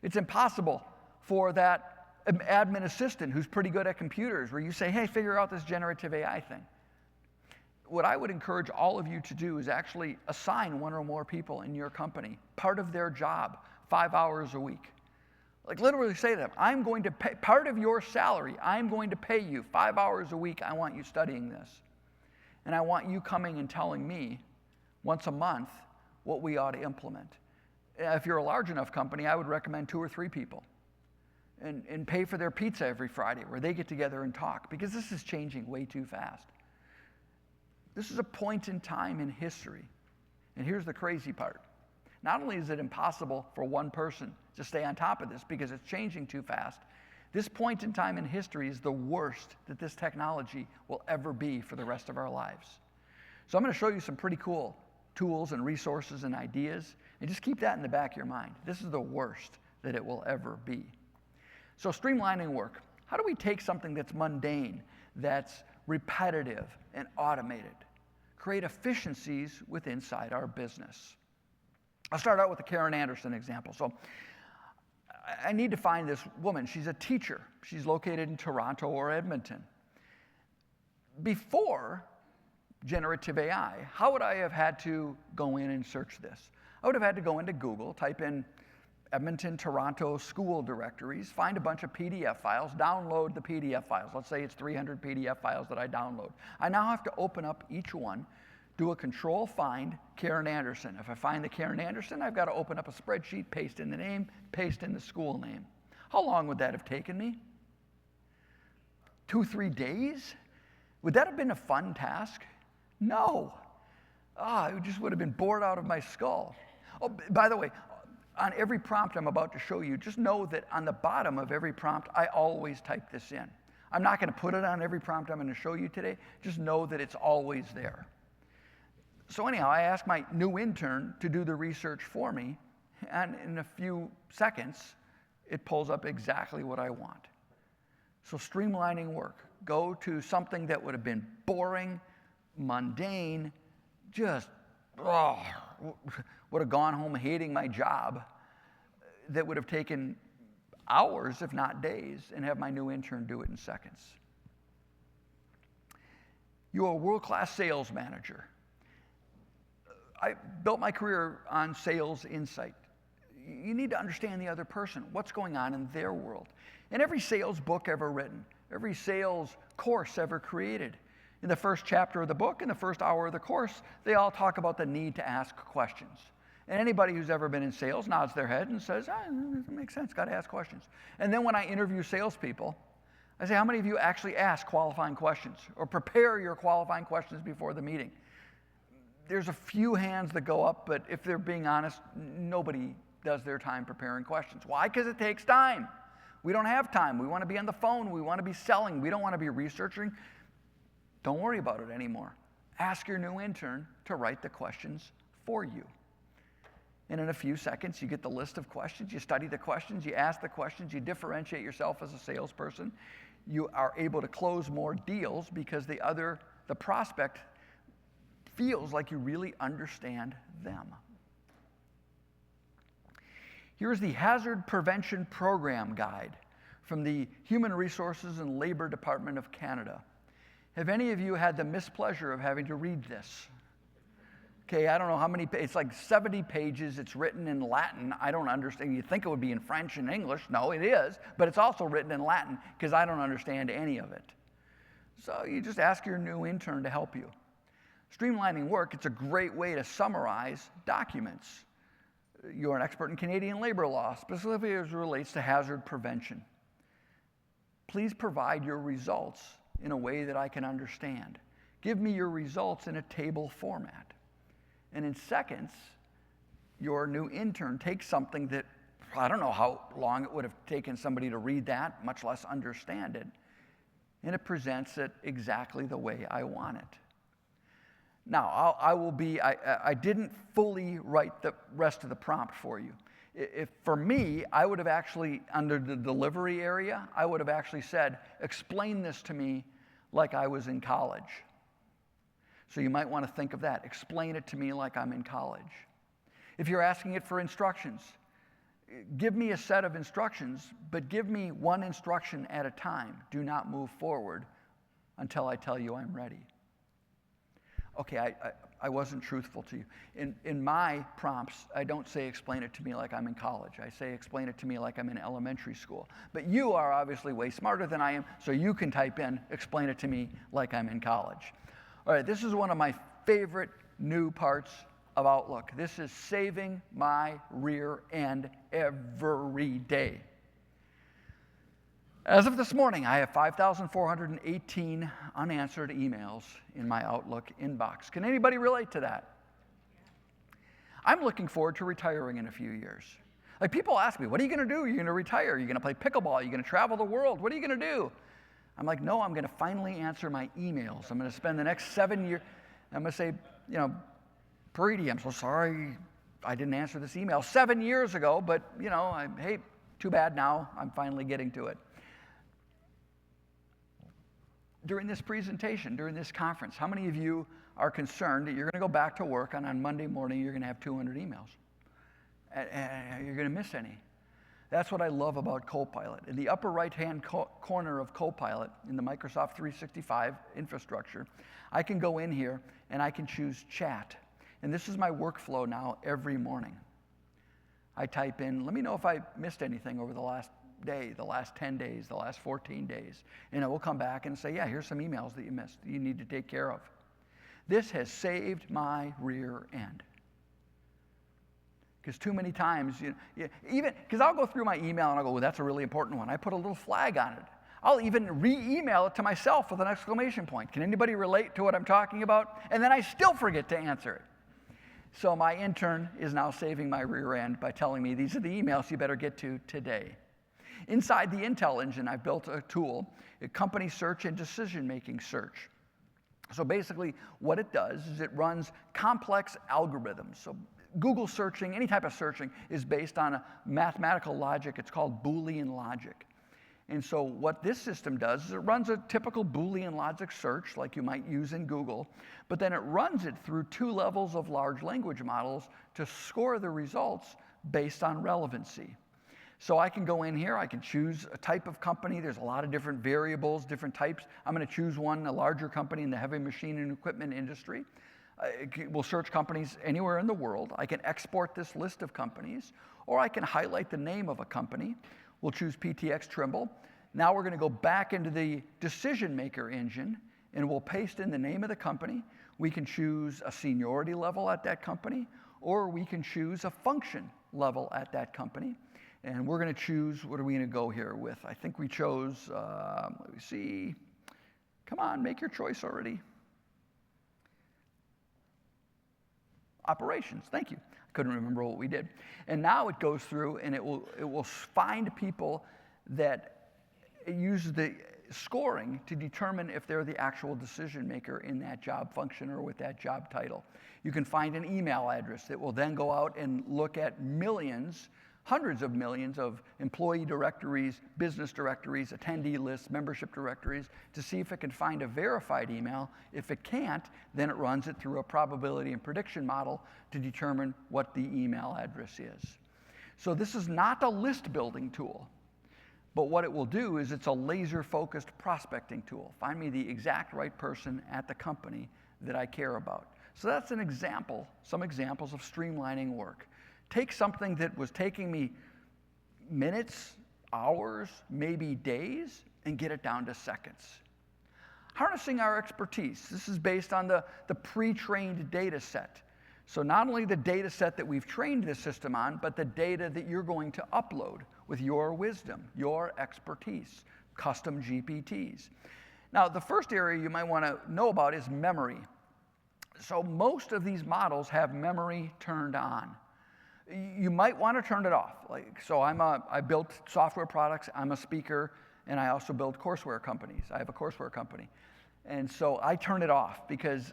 It's impossible for that admin assistant who's pretty good at computers, where you say, hey, figure out this generative AI thing. What I would encourage all of you to do is actually assign one or more people in your company part of their job, 5 hours a week. Like literally say to them, I'm going to pay part of your salary, I'm going to pay you 5 hours a week, I want you studying this. And I want you coming and telling me once a month what we ought to implement. If you're a large enough company, I would recommend 2 or 3 people. And pay for their pizza every Friday where they get together and talk, because this is changing way too fast. This is a point in time in history. And here's the crazy part. Not only is it impossible for one person to stay on top of this because it's changing too fast, this point in time in history is the worst that this technology will ever be for the rest of our lives. So I'm going to show you some pretty cool tools and resources and ideas, and just keep that in the back of your mind. This is the worst that it will ever be. So streamlining work. How do we take something that's mundane, that's repetitive and automated, create efficiencies inside our business? I'll start out with the Karen Anderson example. So I need to find this woman. She's a teacher. She's located in Toronto or Edmonton. Before generative AI, how would I have had to go in and search this? I would have had to go into Google, type in Edmonton, Toronto school directories, find a bunch of PDF files, download the PDF files. Let's say it's 300 PDF files that I download. I now have to open up each one, do a control find Karen Anderson. If I find the Karen Anderson, I've got to open up a spreadsheet, paste in the name, paste in the school name. How long would that have taken me? 2, 3 days? Would that have been a fun task? No. I just would have been bored out of my skull. Oh, by the way, on every prompt I'm about to show you, just know that on the bottom of every prompt, I always type this in. I'm not going to put it on every prompt I'm going to show you today. Just know that it's always there. So anyhow, I asked my new intern to do the research for me, and in a few seconds, it pulls up exactly what I want. So streamlining work. Go to something that would have been boring, mundane, just, would have gone home hating my job, that would have taken hours, if not days, and have my new intern do it in seconds. You're a world-class sales manager. I built my career on sales insight. You need to understand the other person, what's going on in their world. And every sales book ever written, every sales course ever created, in the first chapter of the book, in the first hour of the course, they all talk about the need to ask questions. And anybody who's ever been in sales nods their head and says, it makes sense, got to ask questions. And then when I interview salespeople, I say, how many of you actually ask qualifying questions or prepare your qualifying questions before the meeting? There's a few hands that go up, but if they're being honest, nobody does their time preparing questions. Why? Because it takes time. We don't have time. We want to be on the phone. We want to be selling. We don't want to be researching. Don't worry about it anymore. Ask your new intern to write the questions for you. And in a few seconds, you get the list of questions, you study the questions, you ask the questions, you differentiate yourself as a salesperson. You are able to close more deals because the prospect feels like you really understand them. Here's the Hazard Prevention Program Guide from the Human Resources and Labor Department of Canada. Have any of you had the mispleasure of having to read this? Okay, I don't know how many, it's like 70 pages, it's written in Latin. I don't understand. You'd think it would be in French and English. No, it is, but it's also written in Latin because I don't understand any of it. So you just ask your new intern to help you. Streamlining work, it's a great way to summarize documents. You're an expert in Canadian labor law, specifically as it relates to hazard prevention. Please provide your results in a way that I can understand. Give me your results in a table format. And in seconds, your new intern takes something that, I don't know how long it would have taken somebody to read that, much less understand it, and it presents it exactly the way I want it. Now, I didn't fully write the rest of the prompt for you. For me, I would have actually, under the delivery area, I would have actually said, explain this to me like I was in college. So you might want to think of that. Explain it to me like I'm in college. If you're asking it for instructions, give me a set of instructions, but give me one instruction at a time. Do not move forward until I tell you I'm ready. Okay, I wasn't truthful to you. In my prompts, I don't say explain it to me like I'm in college. I say explain it to me like I'm in elementary school. But you are obviously way smarter than I am, so you can type in explain it to me like I'm in college. All right, this is one of my favorite new parts of Outlook. This is saving my rear end every day. As of this morning, I have 5,418 unanswered emails in my Outlook inbox. Can anybody relate to that? I'm looking forward to retiring in a few years. Like, people ask me, what are you going to do? Are you going to retire? Are you going to play pickleball? Are you going to travel the world? What are you going to do? I'm like, no, I'm going to finally answer my emails. I'm going to spend the next 7 years. I'm going to say, Preeti, I'm so sorry I didn't answer this email 7 years ago, but, hey, too bad now. I'm finally getting to it. During this presentation, during this conference, how many of you are concerned that you're going to go back to work and on Monday morning you're going to have 200 emails? And you're going to miss any. That's what I love about Copilot. In the upper right-hand corner of Copilot, in the Microsoft 365 infrastructure, I can go in here and I can choose chat. And this is my workflow now every morning. I type in, let me know if I missed anything over the last day, the last 10 days, the last 14 days. And I will come back and say, yeah, here's some emails that you missed that you need to take care of. This has saved my rear end. Because too many times, even because I'll go through my email and I'll go, well, that's a really important one. I put a little flag on it. I'll even re-email it to myself with an exclamation point. Can anybody relate to what I'm talking about? And then I still forget to answer it. So my intern is now saving my rear end by telling me these are the emails you better get to today. Inside the Intel engine, I've built a tool, a company search and decision-making search. So basically, what it does is it runs complex algorithms. So Google searching, any type of searching, is based on a mathematical logic. It's called Boolean logic. And so what this system does is it runs a typical Boolean logic search like you might use in Google, but then it runs it through 2 levels of large language models to score the results based on relevancy. So I can go in here, I can choose a type of company. There's a lot of different variables, different types. I'm going to choose one, a larger company in the heavy machine and equipment industry. We'll search companies anywhere in the world. I can export this list of companies, or I can highlight the name of a company. We'll choose PTX Trimble. Now we're going to go back into the decision maker engine, and we'll paste in the name of the company. We can choose a seniority level at that company, or we can choose a function level at that company. And we're going to choose, what are we going to go here with? I think we chose, let me see. Come on, make your choice already. Operations, thank you. I couldn't remember what we did. And now it goes through and it will find people that use the scoring to determine if they're the actual decision maker in that job function or with that job title. You can find an email address that will then go out and look at millions, hundreds of millions of employee directories, business directories, attendee lists, membership directories to see if it can find a verified email. If it can't, then it runs it through a probability and prediction model to determine what the email address is. So this is not a list building tool, but what it will do is it's a laser focused prospecting tool. Find me the exact right person at the company that I care about. So that's an example, some examples of streamlining work. Take something that was taking me minutes, hours, maybe days, and get it down to seconds. Harnessing our expertise. This is based on the pre-trained data set. So not only the data set that we've trained this system on, but the data that you're going to upload with your wisdom, your expertise, custom GPTs. Now, the first area you might want to know about is memory. So most of these models have memory turned on. You might want to turn it off. So I built software products, I'm a speaker, and I also build courseware companies. I have a courseware company. And so I turn it off because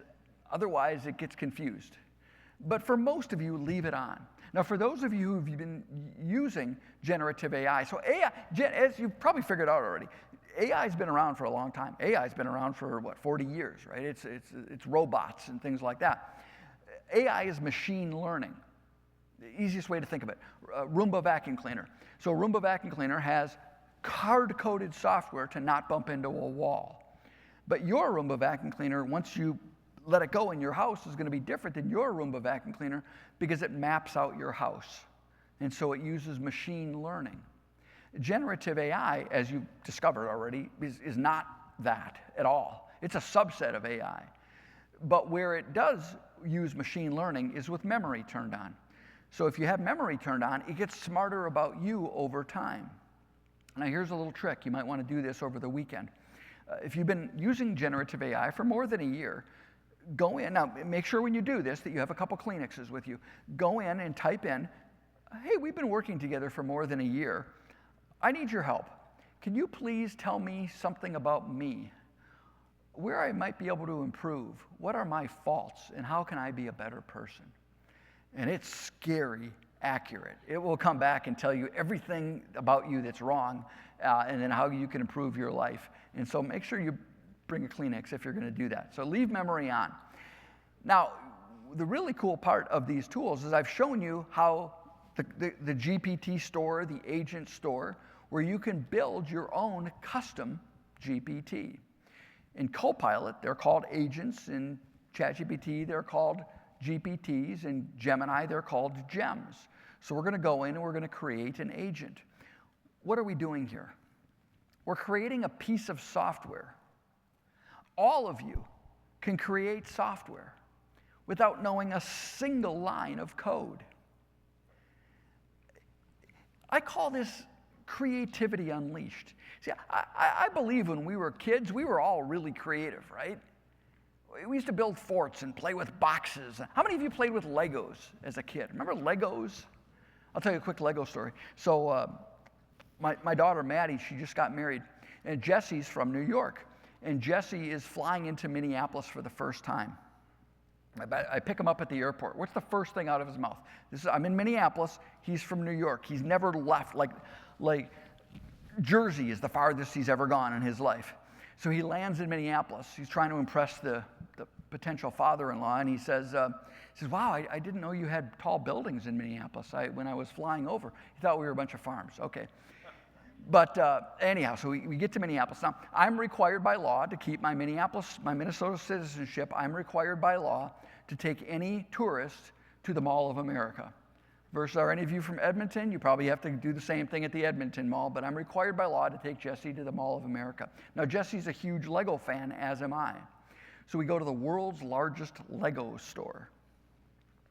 otherwise it gets confused. But for most of you, leave it on. Now, for those of you who've been using generative AI, so AI, as you've probably figured out already, AI's been around for a long time. AI's been around for, 40 years, right? It's robots and things like that. AI is machine learning. The easiest way to think of it, Roomba vacuum cleaner. So a Roomba vacuum cleaner has hard-coded software to not bump into a wall. But your Roomba vacuum cleaner, once you let it go in your house, is going to be different than your Roomba vacuum cleaner because it maps out your house. And so it uses machine learning. Generative AI, as you discovered already, is not that at all. It's a subset of AI. But where it does use machine learning is with memory turned on. So if you have memory turned on, it gets smarter about you over time. Now here's a little trick. You might want to do this over the weekend. If you've been using generative AI for more than a year, go in. Now make sure when you do this that you have a couple Kleenexes with you. Go in and type in, hey, we've been working together for more than a year. I need your help. Can you please tell me something about me? Where I might be able to improve? What are my faults? And how can I be a better person? And it's scary accurate. It will come back and tell you everything about you that's wrong, and then how you can improve your life. And so make sure you bring a Kleenex if you're going to do that. So leave memory on. Now, the really cool part of these tools is I've shown you how the GPT store, the agent store, where you can build your own custom GPT. In Copilot, they're called agents. In ChatGPT, they're called GPTs. In Gemini, they're called gems. So we're going to go in and we're going to create an agent. What are we doing here? We're creating a piece of software. All of you can create software without knowing a single line of code. I call this creativity unleashed. See, I believe when we were kids, we were all really creative, right? We used to build forts and play with boxes. How many of you played with Legos as a kid? Remember Legos? I'll tell you a quick Lego story. So my daughter, Maddie, she just got married. And Jesse's from New York. And Jesse is flying into Minneapolis for the first time. I pick him up at the airport. What's the first thing out of his mouth? I'm in Minneapolis. He's from New York. He's never left. Like Jersey is the farthest he's ever gone in his life. So he lands in Minneapolis. He's trying to impress the potential father-in-law, and he says, wow, I didn't know you had tall buildings in Minneapolis. When I was flying over, he thought we were a bunch of farms. Okay. But anyhow, so we get to Minneapolis. Now, I'm required by law to keep my Minnesota citizenship. I'm required by law to take any tourist to the Mall of America. Versus, are any of you from Edmonton? You probably have to do the same thing at the Edmonton Mall, but I'm required by law to take Jesse to the Mall of America. Now, Jesse's a huge Lego fan, as am I. So we go to the world's largest Lego store.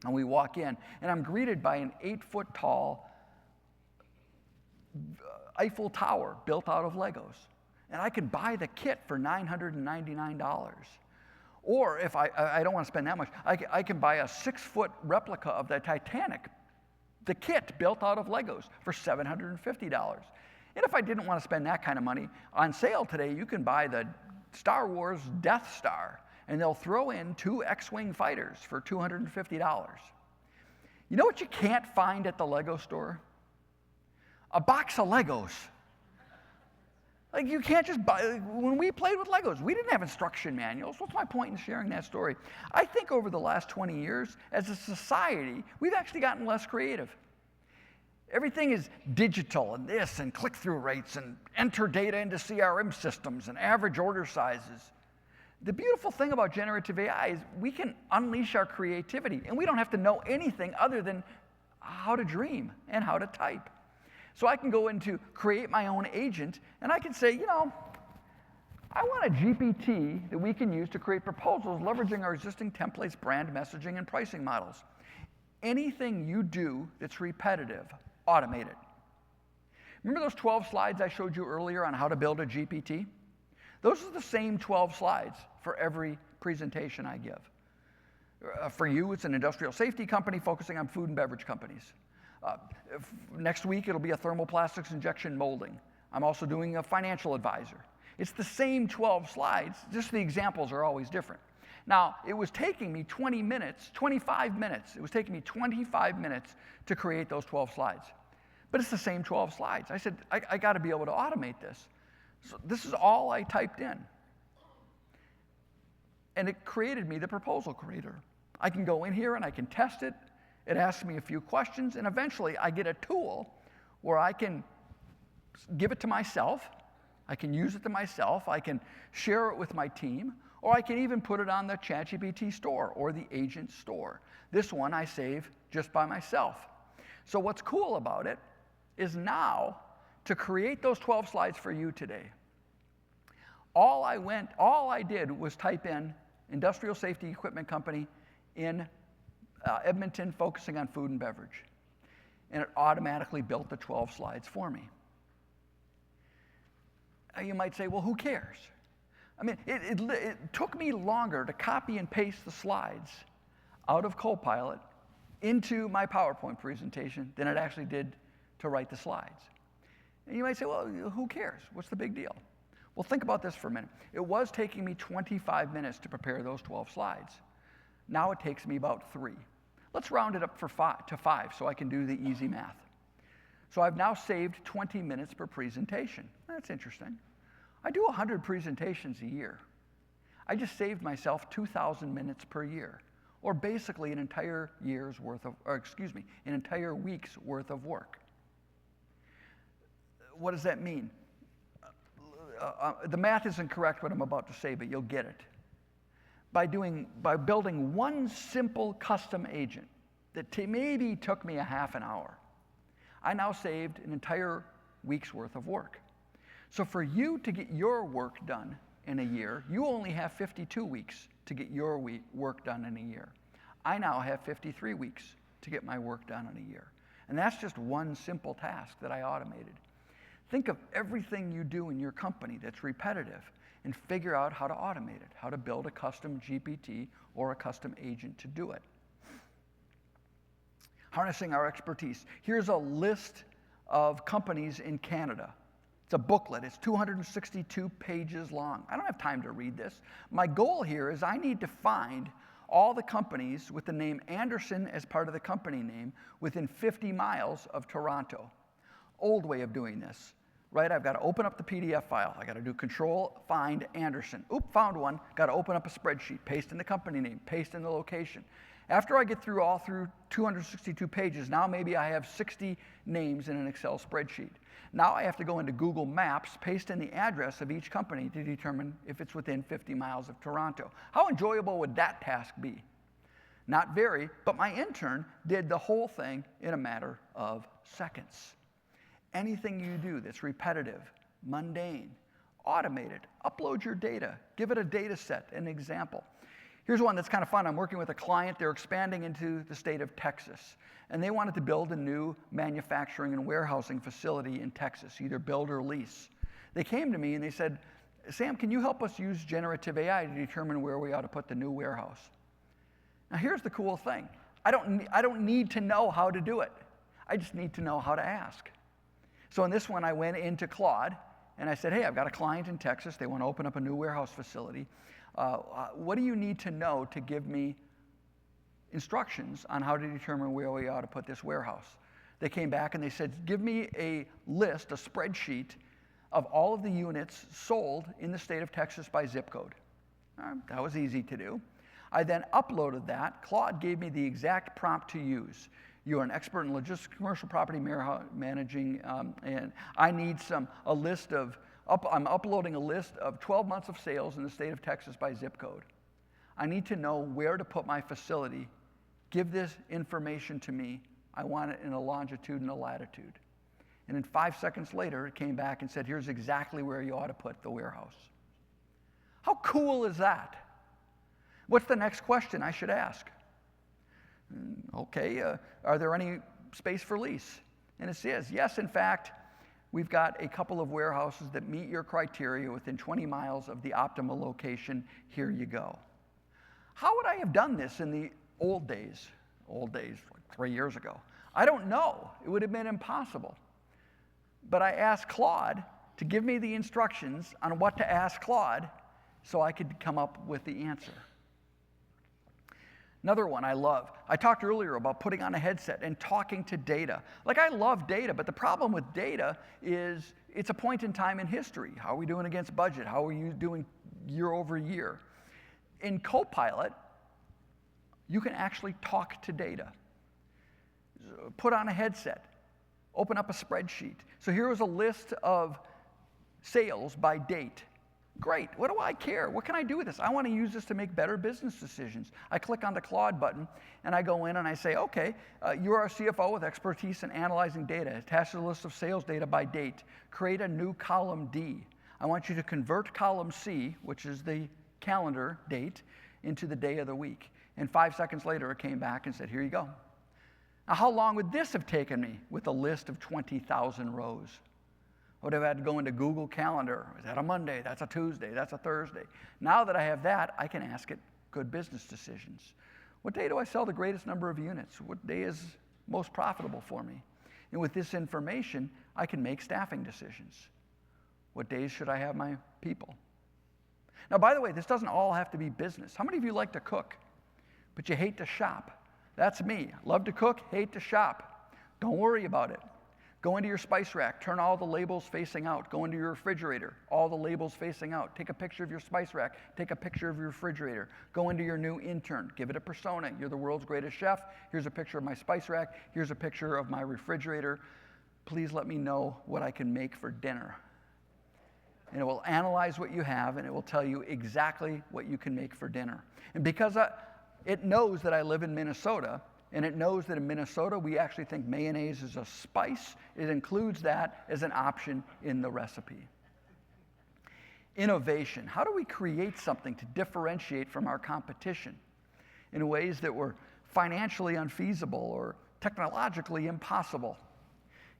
And we walk in, and I'm greeted by an 8-foot-tall Eiffel Tower built out of Legos. And I can buy the kit for $999. Or if I don't want to spend that much, I can buy a 6-foot replica of the Titanic, the kit built out of Legos, for $750. And if I didn't want to spend that kind of money, on sale today, you can buy the Star Wars Death Star, and they'll throw in 2 X-Wing fighters for $250. You know what you can't find at the Lego store? A box of Legos. Like, you can't just buy. When we played with Legos, we didn't have instruction manuals. What's my point in sharing that story? I think over the last 20 years, as a society, we've actually gotten less creative. Everything is digital and this and click-through rates and enter data into CRM systems and average order sizes. The beautiful thing about generative AI is we can unleash our creativity, and we don't have to know anything other than how to dream and how to type. So I can go into create my own agent, and I can say, I want a GPT that we can use to create proposals leveraging our existing templates, brand messaging, and pricing models. Anything you do that's repetitive, automate it. Remember those 12 slides I showed you earlier on how to build a GPT? Those are the same 12 slides for every presentation I give. For you, it's an industrial safety company focusing on food and beverage companies. Next week, it'll be a thermoplastics injection molding. I'm also doing a financial advisor. It's the same 12 slides, just the examples are always different. Now, it was taking me 25 minutes. It was taking me 25 minutes to create those 12 slides. But it's the same 12 slides. I said, I got to be able to automate this. So this is all I typed in. And it created me the proposal creator. I can go in here and I can test it. It asks me a few questions, and eventually I get a tool where I can give it to myself, I can use it to myself, I can share it with my team, or I can even put it on the ChatGPT store or the agent store. This one I save just by myself. So what's cool about it is now, to create those 12 slides for you today, all I did was type in industrial safety equipment company in Edmonton, focusing on food and beverage. And it automatically built the 12 slides for me. Now you might say, well, who cares? I mean, it took me longer to copy and paste the slides out of Copilot into my PowerPoint presentation than it actually did to write the slides. And you might say, well, who cares? What's the big deal? Well, think about this for a minute. It was taking me 25 minutes to prepare those 12 slides. Now it takes me about 3. Let's round it up to 5 so I can do the easy math. So I've now saved 20 minutes per presentation. That's interesting. I do 100 presentations a year. I just saved myself 2,000 minutes per year, or basically an entire an entire week's worth of work. What does that mean? The math isn't correct what I'm about to say, but you'll get it. By building one simple custom agent that maybe took me a half an hour, I now saved an entire week's worth of work. So for you to get your work done in a year, you only have 52 weeks to get your work done in a year. I now have 53 weeks to get my work done in a year. And that's just one simple task that I automated. Think of everything you do in your company that's repetitive and figure out how to automate it, how to build a custom GPT or a custom agent to do it. Harnessing our expertise. Here's a list of companies in Canada. It's a booklet. It's 262 pages long. I don't have time to read this. My goal here is I need to find all the companies with the name Anderson as part of the company name within 50 miles of Toronto. Old way of doing this, right? I've got to open up the PDF file. I got to do Control, find Anderson. Oop, found one. Got to open up a spreadsheet, paste in the company name, paste in the location. After I get through 262 pages, now maybe I have 60 names in an Excel spreadsheet. Now I have to go into Google Maps, paste in the address of each company to determine if it's within 50 miles of Toronto. How enjoyable would that task be? Not very, but my intern did the whole thing in a matter of seconds. Anything you do that's repetitive, mundane, automated, upload your data, give it a data set, an example. Here's one that's kind of fun. I'm working with a client. They're expanding into the state of Texas, and they wanted to build a new manufacturing and warehousing facility in Texas, either build or lease. They came to me and they said, Sam, can you help us use generative AI to determine where we ought to put the new warehouse? Now, here's the cool thing. I don't need to know how to do it. I just need to know how to ask. So in this one, I went into Claude, and I said, hey, I've got a client in Texas. They want to open up a new warehouse facility. What do you need to know to give me instructions on how to determine where we ought to put this warehouse? They came back and they said, give me a list, a spreadsheet of all of the units sold in the state of Texas by zip code. That was easy to do. I then uploaded that. Claude gave me the exact prompt to use. You're an expert in logistics, commercial property managing, and I need a list of, I'm uploading a list of 12 months of sales in the state of Texas by zip code. I need to know where to put my facility. Give this information to me. I want it in a longitude and a latitude. And then 5 seconds later, it came back and said, here's exactly where you ought to put the warehouse. How cool is that? What's the next question I should ask? Okay, are there any space for lease? And it says, yes, in fact, we've got a couple of warehouses that meet your criteria within 20 miles of the optimal location. Here you go. How would I have done this in the old days, like 3 years ago? I don't know. It would have been impossible. But I asked Claude to give me the instructions on what to ask Claude so I could come up with the answer. Another one I love. I talked earlier about putting on a headset and talking to data. Like, I love data, but the problem with data is it's a point in time in history. How are we doing against budget? How are you doing year over year? In Copilot, you can actually talk to data. Put on a headset. Open up a spreadsheet. So here was a list of sales by date. Great. What do I care? What can I do with this? I want to use this to make better business decisions. I click on the Claude button, and I go in and I say, okay, you are a CFO with expertise in analyzing data. Attach a list of sales data by date. Create a new column D. I want you to convert column C, which is the calendar date, into the day of the week. And 5 seconds later, it came back and said, here you go. Now, how long would this have taken me with a list of 20,000 rows? I would have had to go into Google Calendar. Is that a Monday? That's a Tuesday. That's a Thursday. Now that I have that, I can ask it good business decisions. What day do I sell the greatest number of units? What day is most profitable for me? And with this information, I can make staffing decisions. What days should I have my people? Now, by the way, this doesn't all have to be business. How many of you like to cook, but you hate to shop? That's me. Love to cook, hate to shop. Don't worry about it. Go into your spice rack, turn all the labels facing out. Go into your refrigerator, all the labels facing out. Take a picture of your spice rack, take a picture of your refrigerator. Go into your new intern, give it a persona. You're the world's greatest chef. Here's a picture of my spice rack. Here's a picture of my refrigerator. Please let me know what I can make for dinner. And it will analyze what you have, and it will tell you exactly what you can make for dinner. And because it knows that I live in Minnesota, and it knows that in Minnesota, we actually think mayonnaise is a spice. It includes that as an option in the recipe. Innovation. How do we create something to differentiate from our competition in ways that were financially unfeasible or technologically impossible?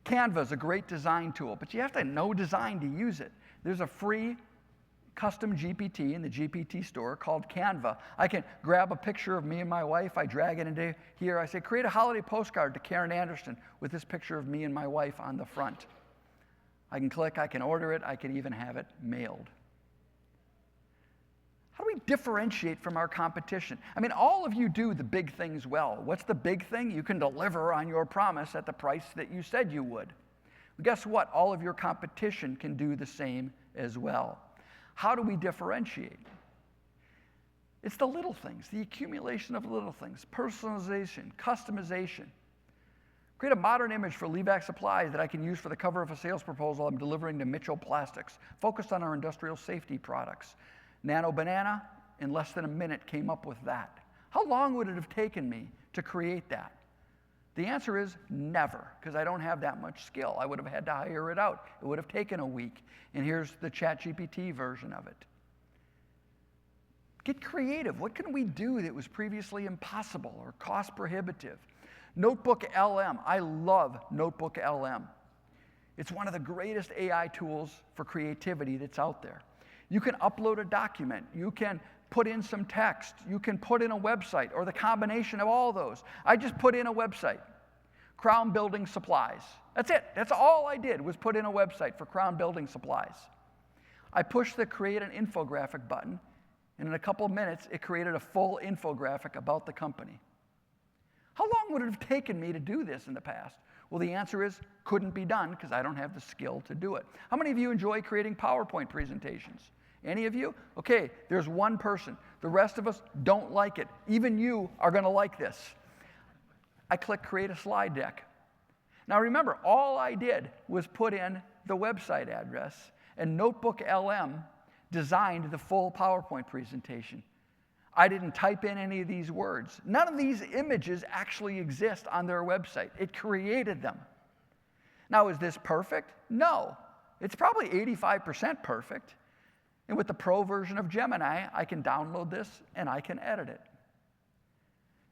Canva is a great design tool, but you have to know design to use it. There's a free custom GPT in the GPT store called Canva. I can grab a picture of me and my wife. I drag it into here. I say, create a holiday postcard to Karen Anderson with this picture of me and my wife on the front. I can click, I can order it, I can even have it mailed. How do we differentiate from our competition? I mean, all of you do the big things well. What's the big thing? You can deliver on your promise at the price that you said you would. Well, guess what? All of your competition can do the same as well. How do we differentiate? It's the little things, the accumulation of little things, personalization, customization. Create a modern image for Levac Supplies that I can use for the cover of a sales proposal I'm delivering to Mitchell Plastics, focused on our industrial safety products. Nano Banana, in less than a minute, came up with that. How long would it have taken me to create that? The answer is never, because I don't have that much skill. I would have had to hire it out. It would have taken a week. And here's the ChatGPT version of it. Get creative. What can we do that was previously impossible or cost prohibitive? Notebook LM. I love Notebook LM. It's one of the greatest AI tools for creativity that's out there. You can upload a document. You can put in some text. You can put in a website, or the combination of all those. I just put in a website, Crown Building Supplies. That's it. That's all I did, was put in a website for Crown Building Supplies. I pushed the create an infographic button, and in a couple of minutes, it created a full infographic about the company. How long would it have taken me to do this in the past? Well, the answer is couldn't be done, because I don't have the skill to do it. How many of you enjoy creating PowerPoint presentations? Any of you? Okay, there's one person. The rest of us don't like it. Even you are going to like this. I click Create a Slide Deck. Now remember, all I did was put in the website address, and Notebook LM designed the full PowerPoint presentation. I didn't type in any of these words. None of these images actually exist on their website. It created them. Now, is this perfect? No. It's probably 85% perfect. And with the Pro version of Gemini, I can download this and I can edit it.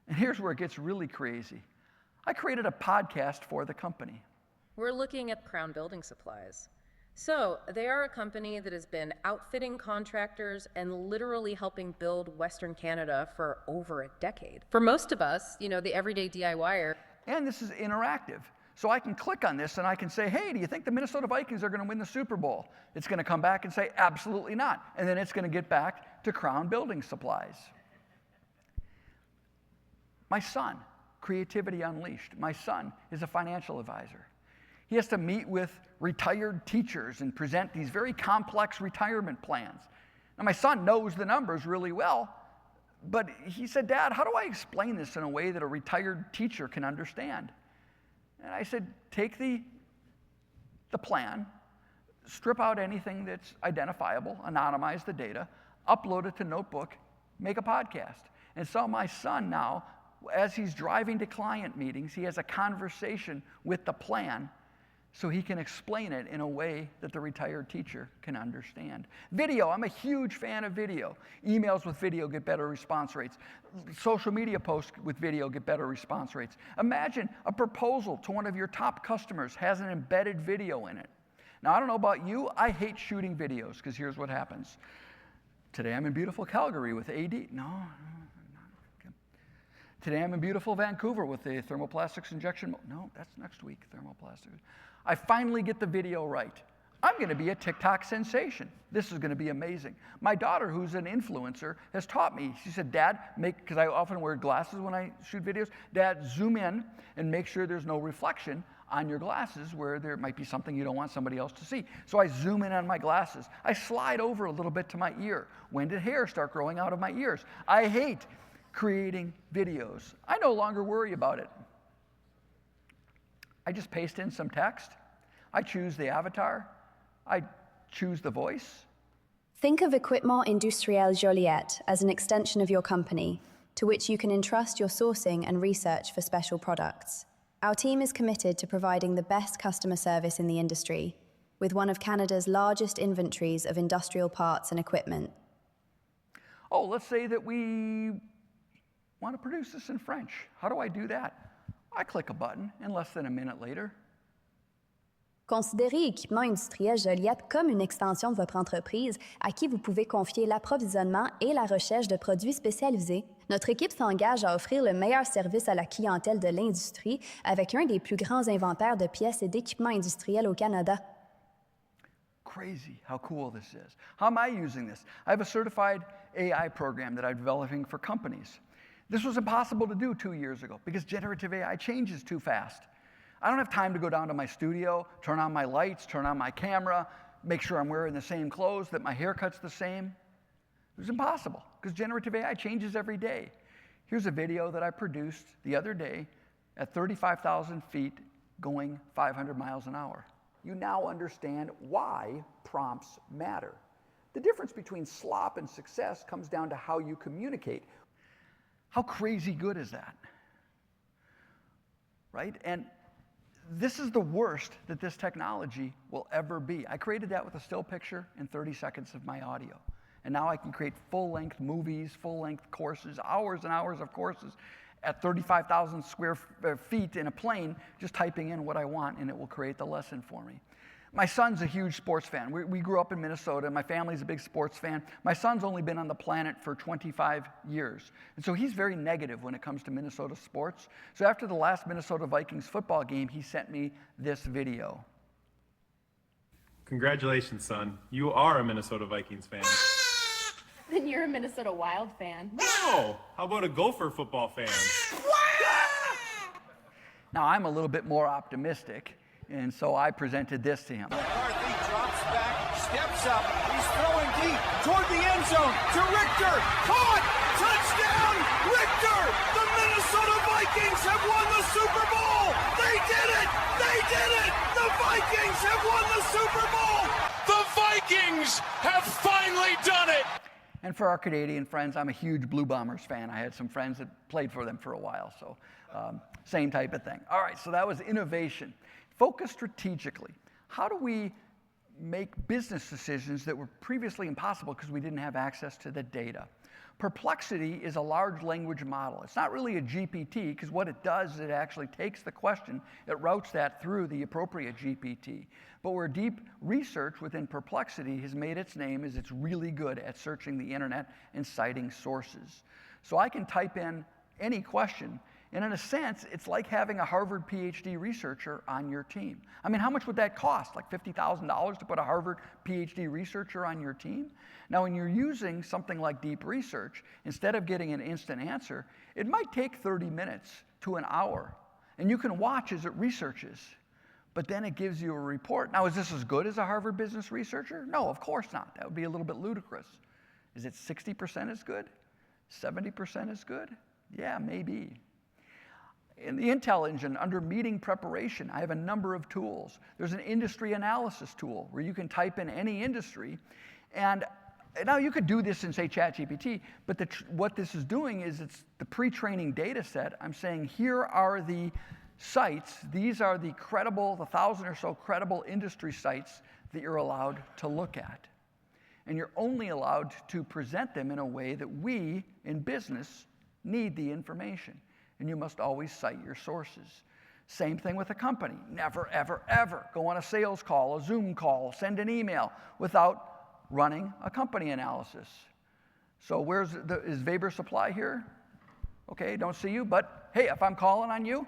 And here's where it gets really crazy. I created a podcast for the company. We're looking at Crown Building Supplies. So they are a company that has been outfitting contractors and literally helping build Western Canada for over a decade. For most of us, you know, the everyday DIYer. And this is interactive. So I can click on this and I can say, hey, do you think the Minnesota Vikings are going to win the Super Bowl? It's going to come back and say, absolutely not. And then it's going to get back to Crown Building Supplies. My son, Creativity Unleashed. My son is a financial advisor. He has to meet with retired teachers and present these very complex retirement plans. Now, my son knows the numbers really well, but he said, Dad, how do I explain this in a way that a retired teacher can understand? And I said, take the plan, strip out anything that's identifiable, anonymize the data, upload it to Notebook, make a podcast. And so my son now, as he's driving to client meetings, he has a conversation with the plan so he can explain it in a way that the retired teacher can understand. Video, I'm a huge fan of video. Emails with video get better response rates. Social media posts with video get better response rates. Imagine a proposal to one of your top customers has an embedded video in it. Now, I don't know about you, I hate shooting videos, because here's what happens. Today I'm in beautiful Calgary with AD. No. Today I'm in beautiful Vancouver with the thermoplastics injection. No, that's next week, thermoplastics. I finally get the video right. I'm going to be a TikTok sensation. This is going to be amazing. My daughter, who's an influencer, has taught me. She said, Dad, because I often wear glasses when I shoot videos, Dad, zoom in and make sure there's no reflection on your glasses where there might be something you don't want somebody else to see. So I zoom in on my glasses. I slide over a little bit to my ear. When did hair start growing out of my ears? I hate creating videos. I no longer worry about it. I just paste in some text. I choose the avatar. I choose the voice. Think of Equipment Industriel Joliette as an extension of your company, to which you can entrust your sourcing and research for special products. Our team is committed to providing the best customer service in the industry, with one of Canada's largest inventories of industrial parts and equipment. Oh, let's say that we want to produce this in French. How do I do that? I click a button, and less than a minute later. Considérez Équipement Industriel Joliette comme une extension de votre entreprise à qui vous pouvez confier l'approvisionnement et la recherche de produits spécialisés. Notre équipe s'engage à offrir le meilleur service à la clientèle de l'industrie avec un des plus grands inventaires de pièces et d'équipements industriels au Canada. crazy how cool this is. How am I using this? I have a certified AI program that I'm developing for companies. This was impossible to do 2 years ago because generative AI changes too fast. I don't have time to go down to my studio, turn on my lights, turn on my camera, make sure I'm wearing the same clothes, that my haircut's the same. It was impossible because generative AI changes every day. Here's a video that I produced the other day at 35,000 feet going 500 miles an hour. You now understand why prompts matter. The difference between slop and success comes down to how you communicate. How crazy good is that? Right? And this is the worst that this technology will ever be. I created that with a still picture and 30 seconds of my audio. And now I can create full-length movies, full-length courses, hours and hours of courses at 35,000 square feet in a plane, just typing in what I want, and it will create the lesson for me. My son's a huge sports fan. We grew up in Minnesota. My family's a big sports fan. My son's only been on the planet for 25 years. And so he's very negative when it comes to Minnesota sports. So after the last Minnesota Vikings football game, he sent me this video. Congratulations, son. You are a Minnesota Vikings fan. Then you're a Minnesota Wild fan. No! How about a Gopher football fan? Now, I'm a little bit more optimistic, and so I presented this to him. McCarthy drops back, steps up, he's throwing deep toward the end zone to Richter. Caught! Touchdown! Richter! The Minnesota Vikings have won the Super Bowl! They did it! They did it! The Vikings have won the Super Bowl! The Vikings have finally done it! And for our Canadian friends, I'm a huge Blue Bombers fan. I had some friends that played for them for a while, so same type of thing. All right, so that was innovation. Focus strategically. How do we make business decisions that were previously impossible because we didn't have access to the data? Perplexity is a large language model. It's not really a GPT because what it does is it actually takes the question, it routes that through the appropriate GPT. But where deep research within Perplexity has made its name is it's really good at searching the internet and citing sources. So I can type in any question, and in a sense, it's like having a Harvard PhD researcher on your team. I mean, how much would that cost? Like $50,000 to put a Harvard PhD researcher on your team? Now, when you're using something like deep research, instead of getting an instant answer, it might take 30 minutes to an hour. And you can watch as it researches, but then it gives you a report. Now, is this as good as a Harvard business researcher? No, of course not. That would be a little bit ludicrous. Is it 60% as good? 70% as good? Yeah, maybe. In the Intel engine, under meeting preparation, I have a number of tools. There's an industry analysis tool where you can type in any industry. And now you could do this in, say, ChatGPT, but what this is doing is it's the pre-training data set. I'm saying here are the sites. These are the credible, the 1,000 or so credible industry sites that you're allowed to look at. And you're only allowed to present them in a way that we, in business, need the information. And you must always cite your sources. Same thing with a company. Never, ever, ever go on a sales call, a Zoom call, send an email without running a company analysis. So is Weber Supply here? Okay, don't see you, but hey, if I'm calling on you,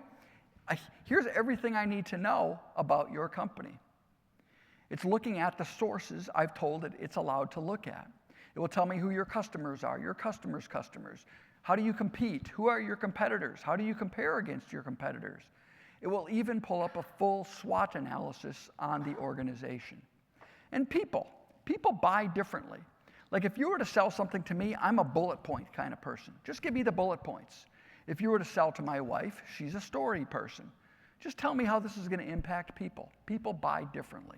here's everything I need to know about your company. It's looking at the sources I've told it it's allowed to look at. It will tell me who your customers are, your customers' customers. How do you compete? Who are your competitors? How do you compare against your competitors? It will even pull up a full SWOT analysis on the organization. And people buy differently. Like if you were to sell something to me, I'm a bullet point kind of person. Just give me the bullet points. If you were to sell to my wife, she's a story person. Just tell me how this is going to impact people. People buy differently.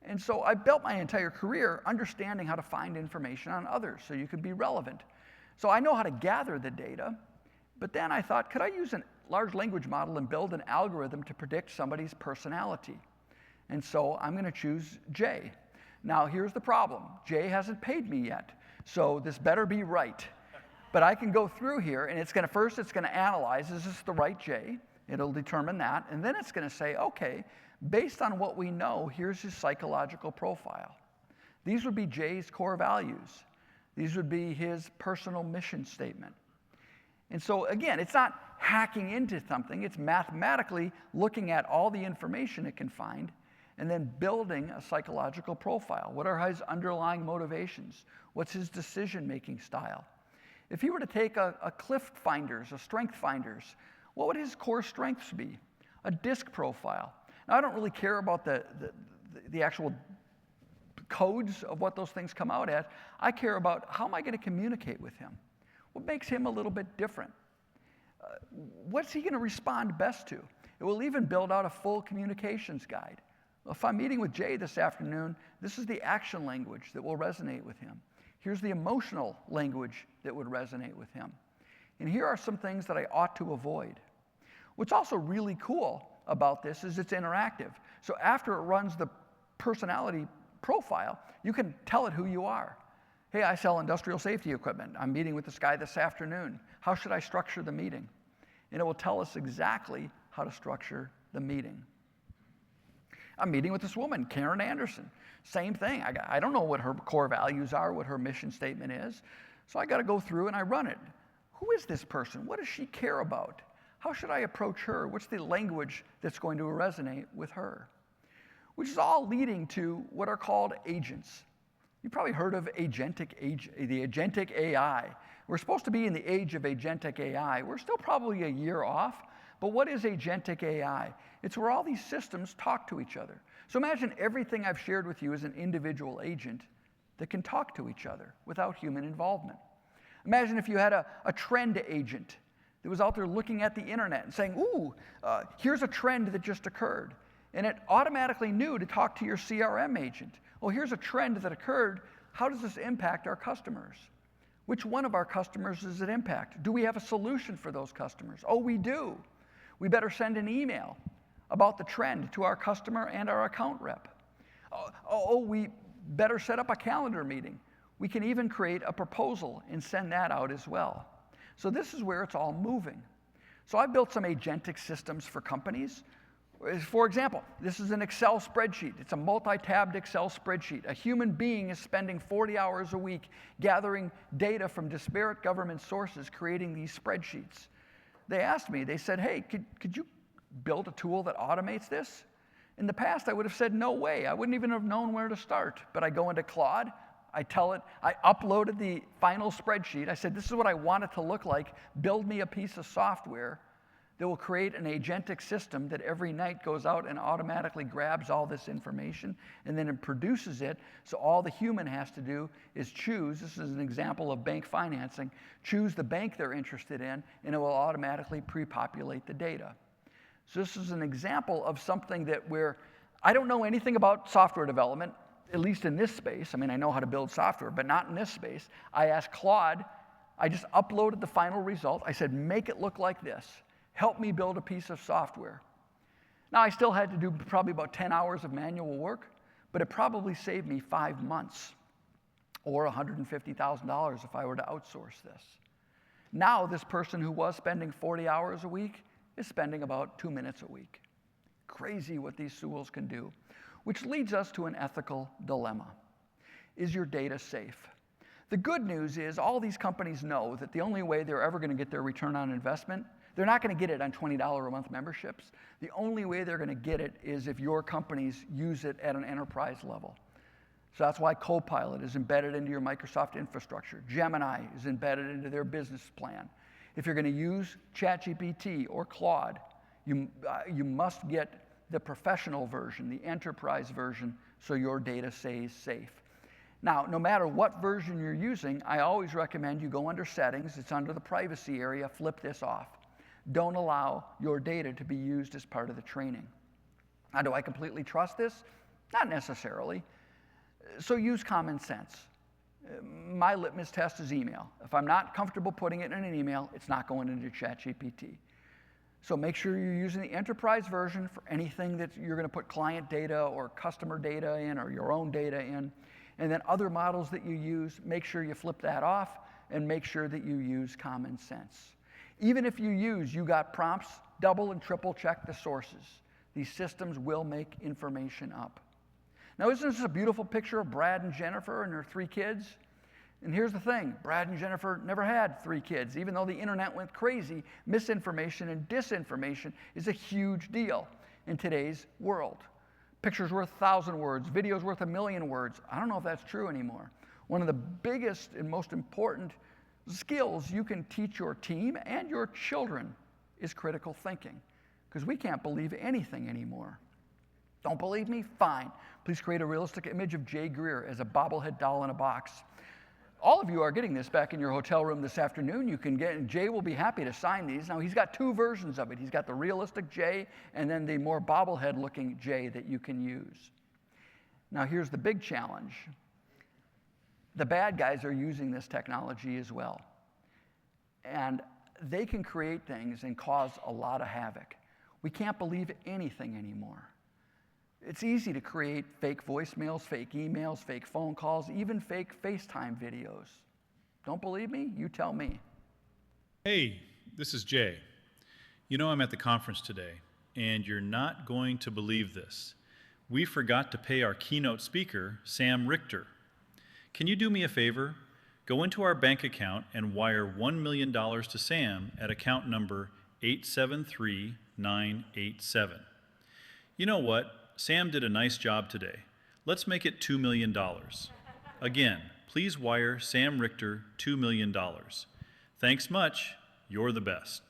And so I built my entire career understanding how to find information on others so you could be relevant. So I know how to gather the data, but then I thought, could I use a large language model and build an algorithm to predict somebody's personality? And so I'm going to choose Jay. Now here's the problem. Jay hasn't paid me yet, so this better be right. But I can go through here, and it's going to analyze, is this the right Jay? It'll determine that, and then it's going to say, okay, based on what we know, here's his psychological profile. These would be Jay's core values. These would be his personal mission statement. And so again, it's not hacking into something, it's mathematically looking at all the information it can find and then building a psychological profile. What are his underlying motivations? What's his decision-making style? If he were to take a cliff finders, a strength finders, what would his core strengths be? A disc profile. Now, I don't really care about the actual codes of what those things come out at. I care about how am I going to communicate with him? What makes him a little bit different? What's he going to respond best to? It will even build out a full communications guide. If I'm meeting with Jay this afternoon, this is the action language that will resonate with him. Here's the emotional language that would resonate with him. And here are some things that I ought to avoid. What's also really cool about this is it's interactive. So after it runs the personality profile, you can tell it who you are. Hey, I sell industrial safety equipment. I'm meeting with this guy this afternoon. How should I structure the meeting? And it will tell us exactly how to structure the meeting. I'm meeting with this woman, Karen Anderson. Same thing. I don't know what her core values are, what her mission statement is. So I got to go through and I run it. Who is this person? What does she care about? How should I approach her? What's the language that's going to resonate with her? Which is all leading to what are called agents. You've probably heard of the agentic AI. We're supposed to be in the age of agentic AI. We're still probably a year off, but what is agentic AI? It's where all these systems talk to each other. So imagine everything I've shared with you is an individual agent that can talk to each other without human involvement. Imagine if you had a trend agent that was out there looking at the internet and saying, ooh, here's a trend that just occurred. And it automatically knew to talk to your CRM agent. Well, here's a trend that occurred. How does this impact our customers? Which one of our customers does it impact? Do we have a solution for those customers? Oh, we do. We better send an email about the trend to our customer and our account rep. We better set up a calendar meeting. We can even create a proposal and send that out as well. So this is where it's all moving. So I built some agentic systems for companies. For example, this is an Excel spreadsheet. It's a multi-tabbed Excel spreadsheet. A human being is spending 40 hours a week gathering data from disparate government sources, creating these spreadsheets. They asked me, they said, hey, could you build a tool that automates this? In the past, I would have said, no way. I wouldn't even have known where to start. But I go into Claude, I tell it, I uploaded the final spreadsheet. I said, this is what I want it to look like. Build me a piece of software that will create an agentic system that every night goes out and automatically grabs all this information and then it produces it. So all the human has to do is choose, this is an example of bank financing, choose the bank they're interested in and it will automatically pre-populate the data. So this is an example of something that where I don't know anything about software development, at least in this space. I mean, I know how to build software, but not in this space. I asked Claude, I just uploaded the final result. I said, make it look like this. Help me build a piece of software. Now, I still had to do probably about 10 hours of manual work, but it probably saved me 5 months or $150,000 if I were to outsource this. Now, this person who was spending 40 hours a week is spending about 2 minutes a week. Crazy what these tools can do, which leads us to an ethical dilemma. Is your data safe? The good news is all these companies know that the only way they're ever going to get their return on investment, they're not going to get it on $20 a month memberships. The only way they're going to get it is if your companies use it at an enterprise level. So that's why Copilot is embedded into your Microsoft infrastructure. Gemini is embedded into their business plan. If you're going to use ChatGPT or Claude, you must get the professional version, the enterprise version, so your data stays safe. Now, no matter what version you're using, I always recommend you go under settings. It's under the privacy area. Flip this off. Don't allow your data to be used as part of the training. Now, do I completely trust this? Not necessarily. So use common sense. My litmus test is email. If I'm not comfortable putting it in an email, it's not going into ChatGPT. So make sure you're using the enterprise version for anything that you're going to put client data or customer data in or your own data in. And then other models that you use, make sure you flip that off and make sure that you use common sense. Even if you got prompts, double and triple check the sources. These systems will make information up. Now, isn't this a beautiful picture of Brad and Jennifer and their 3 kids? And here's the thing, Brad and Jennifer never had 3 kids. Even though the internet went crazy, misinformation and disinformation is a huge deal in today's world. Picture's worth 1,000 words. Video's worth 1,000,000 words. I don't know if that's true anymore. One of the biggest and most important skills you can teach your team and your children is critical thinking, because we can't believe anything anymore. Don't believe me? Fine. Please create a realistic image of Jay Greer as a bobblehead doll in a box. All of you are getting this back in your hotel room this afternoon. You can get, and Jay will be happy to sign these. Now, he's got two versions of it. He's got the realistic Jay and then the more bobblehead-looking Jay that you can use. Now, here's the big challenge. The bad guys are using this technology as well. And they can create things and cause a lot of havoc. We can't believe anything anymore. It's easy to create fake voicemails, fake emails, fake phone calls, even fake FaceTime videos. Don't believe me? You tell me. Hey, this is Jay. You know I'm at the conference today, and you're not going to believe this. We forgot to pay our keynote speaker, Sam Richter. Can you do me a favor? Go into our bank account and wire $1 million to Sam at account number 873987. You know what? Sam did a nice job today. Let's make it $2 million. Again, please wire Sam Richter $2 million. Thanks much. You're the best.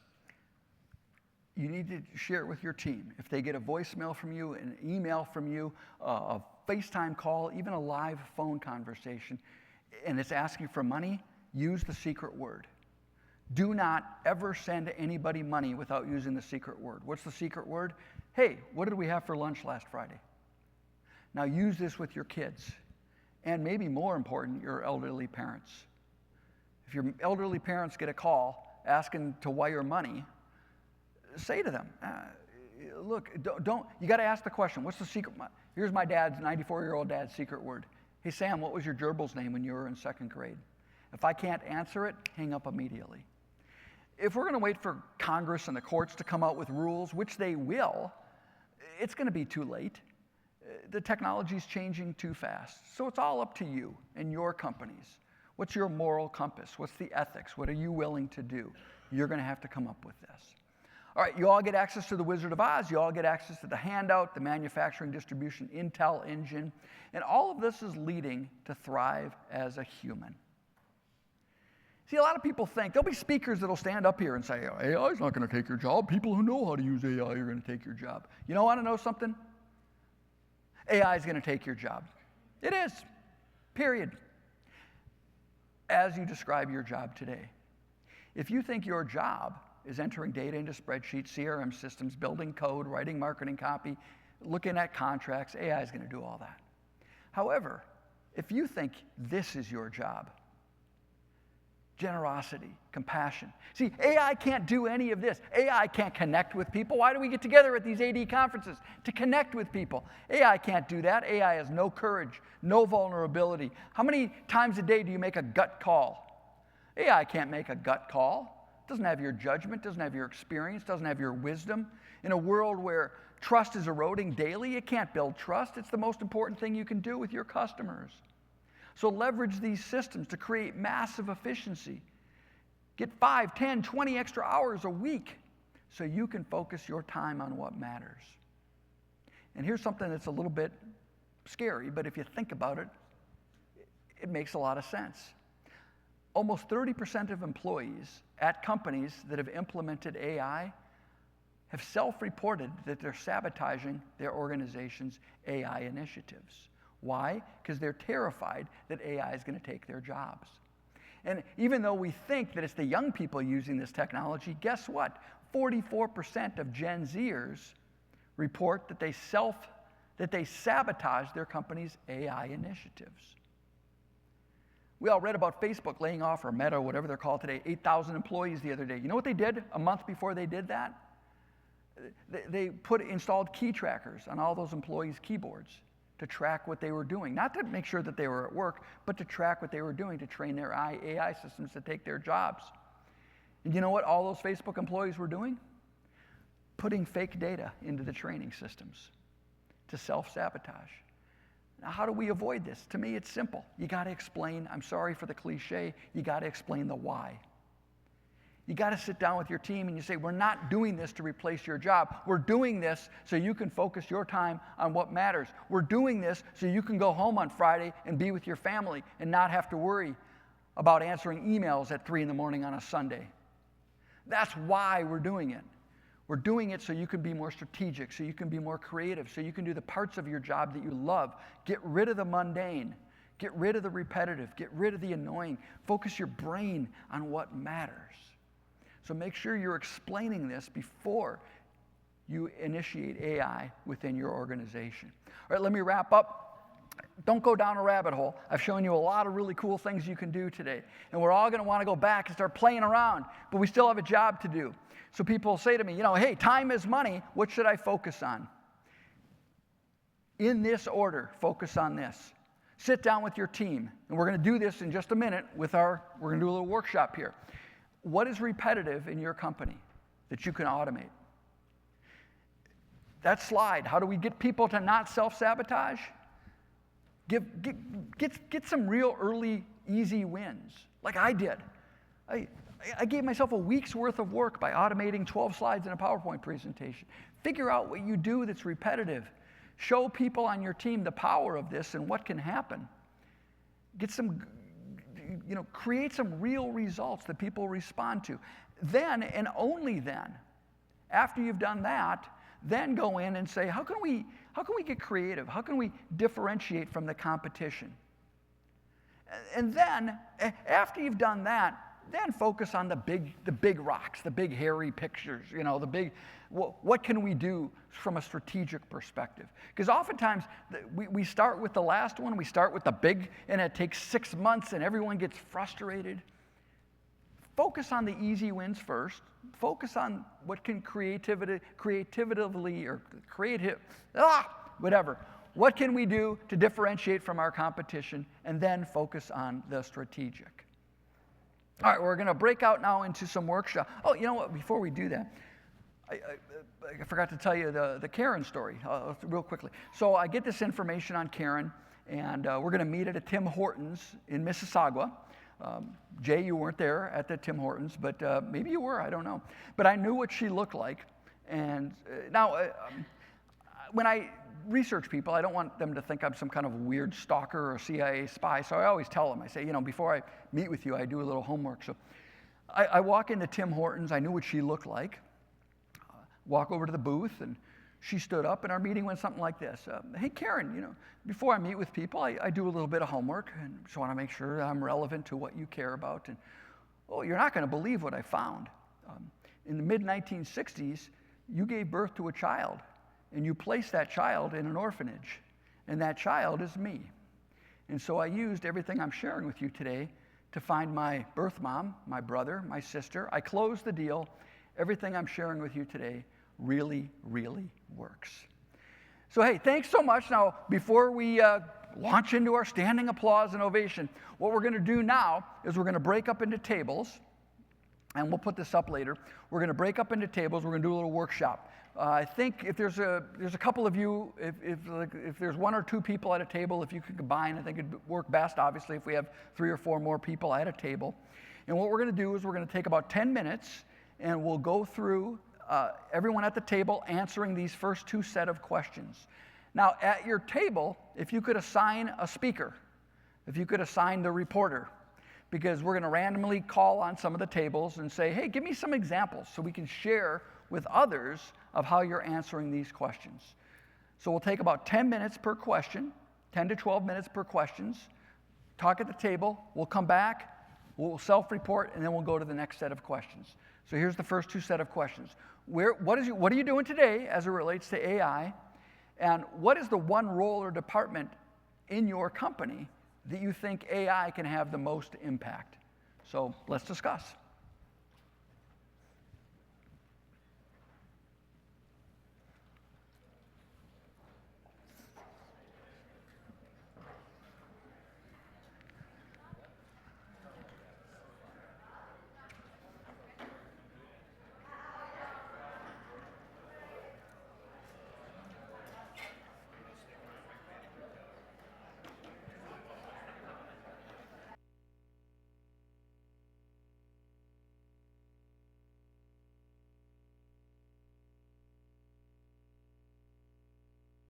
You need to share it with your team. If they get a voicemail from you, an email from you, a FaceTime call, even a live phone conversation, and it's asking for money, use the secret word. Do not ever send anybody money without using the secret word. What's the secret word? Hey, what did we have for lunch last Friday? Now use this with your kids, and maybe more important, your elderly parents. If your elderly parents get a call asking to wire money, say to them, look, don't you got to ask the question, what's the secret? Here's my 94-year-old dad's secret word. Hey, Sam, what was your gerbil's name when you were in 2nd grade? If I can't answer it, hang up immediately. If we're going to wait for Congress and the courts to come out with rules, which they will, it's going to be too late. The technology's changing too fast. So it's all up to you and your companies. What's your moral compass? What's the ethics? What are you willing to do? You're going to have to come up with this. All right, you all get access to the Wizard of Oz. You all get access to the handout, the manufacturing distribution Intel engine. And all of this is leading to thrive as a human. See, a lot of people think there'll be speakers that'll stand up here and say, oh, AI is not going to take your job. People who know how to use AI are going to take your job. You want to know something? AI is going to take your job. It is. Period. As you describe your job today. If you think your job is entering data into spreadsheets, CRM systems, building code, writing marketing copy, looking at contracts, AI is going to do all that. However, if you think this is your job, generosity, compassion. See, AI can't do any of this. AI can't connect with people. Why do we get together at these AD conferences? To connect with people. AI can't do that. AI has no courage, no vulnerability. How many times a day do you make a gut call? AI can't make a gut call. Doesn't have your judgment, doesn't have your experience, doesn't have your wisdom. In a world where trust is eroding daily, it can't build trust. It's the most important thing you can do with your customers. So leverage these systems to create massive efficiency. Get 5, 10, 20 extra hours a week so you can focus your time on what matters. And here's something that's a little bit scary, but if you think about it, it makes a lot of sense. Almost 30% of employees at companies that have implemented AI have self-reported that they're sabotaging their organization's AI initiatives. Why? Because they're terrified that AI is going to take their jobs. And even though we think that it's the young people using this technology, guess what? 44% of Gen Zers report that they sabotage their company's AI initiatives. We all read about Facebook laying off, or Meta, whatever they're called today, 8,000 employees the other day. You know what they did a month before they did that? They installed key trackers on all those employees' keyboards to track what they were doing. Not to make sure that they were at work, but to track what they were doing to train their AI systems to take their jobs. And you know what all those Facebook employees were doing? Putting fake data into the training systems to self-sabotage. Now, how do we avoid this? To me, it's simple. You got to explain, I'm sorry for the cliche, you got to explain the why. You got to sit down with your team and you say, we're not doing this to replace your job. We're doing this so you can focus your time on what matters. We're doing this so you can go home on Friday and be with your family and not have to worry about answering emails at 3 in the morning on a Sunday. That's why we're doing it. We're doing it so you can be more strategic, so you can be more creative, so you can do the parts of your job that you love. Get rid of the mundane. Get rid of the repetitive. Get rid of the annoying. Focus your brain on what matters. So make sure you're explaining this before you initiate AI within your organization. All right, let me wrap up. Don't go down a rabbit hole. I've shown you a lot of really cool things you can do today. And we're all going to want to go back and start playing around, but we still have a job to do. So people say to me, hey, time is money. What should I focus on? In this order, focus on this. Sit down with your team. And we're going to do this in just a minute we're going to do a little workshop here. What is repetitive in your company that you can automate? That slide, how do we get people to not self-sabotage? Get some real early, easy wins, like I did. I gave myself a week's worth of work by automating 12 slides in a PowerPoint presentation. Figure out what you do that's repetitive. Show people on your team the power of this and what can happen. Create some real results that people respond to. Then, and only then, after you've done that, then go in and say, how can we get creative? How can we differentiate from the competition? And then, after you've done that, then focus on the big rocks, the big hairy pictures, what can we do from a strategic perspective? Because oftentimes we start with the last one, we start with the big, and it takes 6 months and everyone gets frustrated. Focus on the easy wins first. Focus on what can what can we do to differentiate from our competition, and then focus on the strategic. All right, we're going to break out now into some workshop. Oh, you know what? Before we do that, I forgot to tell you the Karen story real quickly. So I get this information on Karen, and we're going to meet at a Tim Hortons in Mississauga. Jay, you weren't there at the Tim Hortons, but maybe you were, I don't know. But I knew what she looked like. And now, when I research people, I don't want them to think I'm some kind of weird stalker or CIA spy. So I always tell them, I say, before I meet with you, I do a little homework. So I walk into Tim Hortons. I knew what she looked like. Walk over to the booth, and she stood up, and our meeting went something like this. Hey, Karen, before I meet with people, I do a little bit of homework, and just want to make sure that I'm relevant to what you care about. And, you're not going to believe what I found. In the mid-1960s, you gave birth to a child, and you placed that child in an orphanage, and that child is me. And so I used everything I'm sharing with you today to find my birth mom, my brother, my sister. I closed the deal. Everything I'm sharing with you today really, really works. So, hey, thanks so much. Now, before we launch into our standing applause and ovation, what we're going to do now is we're going to break up into tables, and we'll put this up later. We're going to break up into tables. We're going to do a little workshop. I think if there's a couple of you, if there's 1 or 2 people at a table, if you could combine, I think it'd work best, obviously, if we have 3 or 4 more people at a table. And what we're going to do is we're going to take about 10 minutes, and we'll go through everyone at the table answering these first 2 set of questions. Now, at your table, if you could assign a speaker, if you could assign the reporter, because we're going to randomly call on some of the tables and say, hey, give me some examples so we can share with others of how you're answering these questions. So we'll take about 10 minutes per question, 10 to 12 minutes per questions, talk at the table, we'll come back, we'll self-report, and then we'll go to the next set of questions. So here's the first 2 set of questions. What are you doing today as it relates to AI? And what is the one role or department in your company that you think AI can have the most impact? So let's discuss.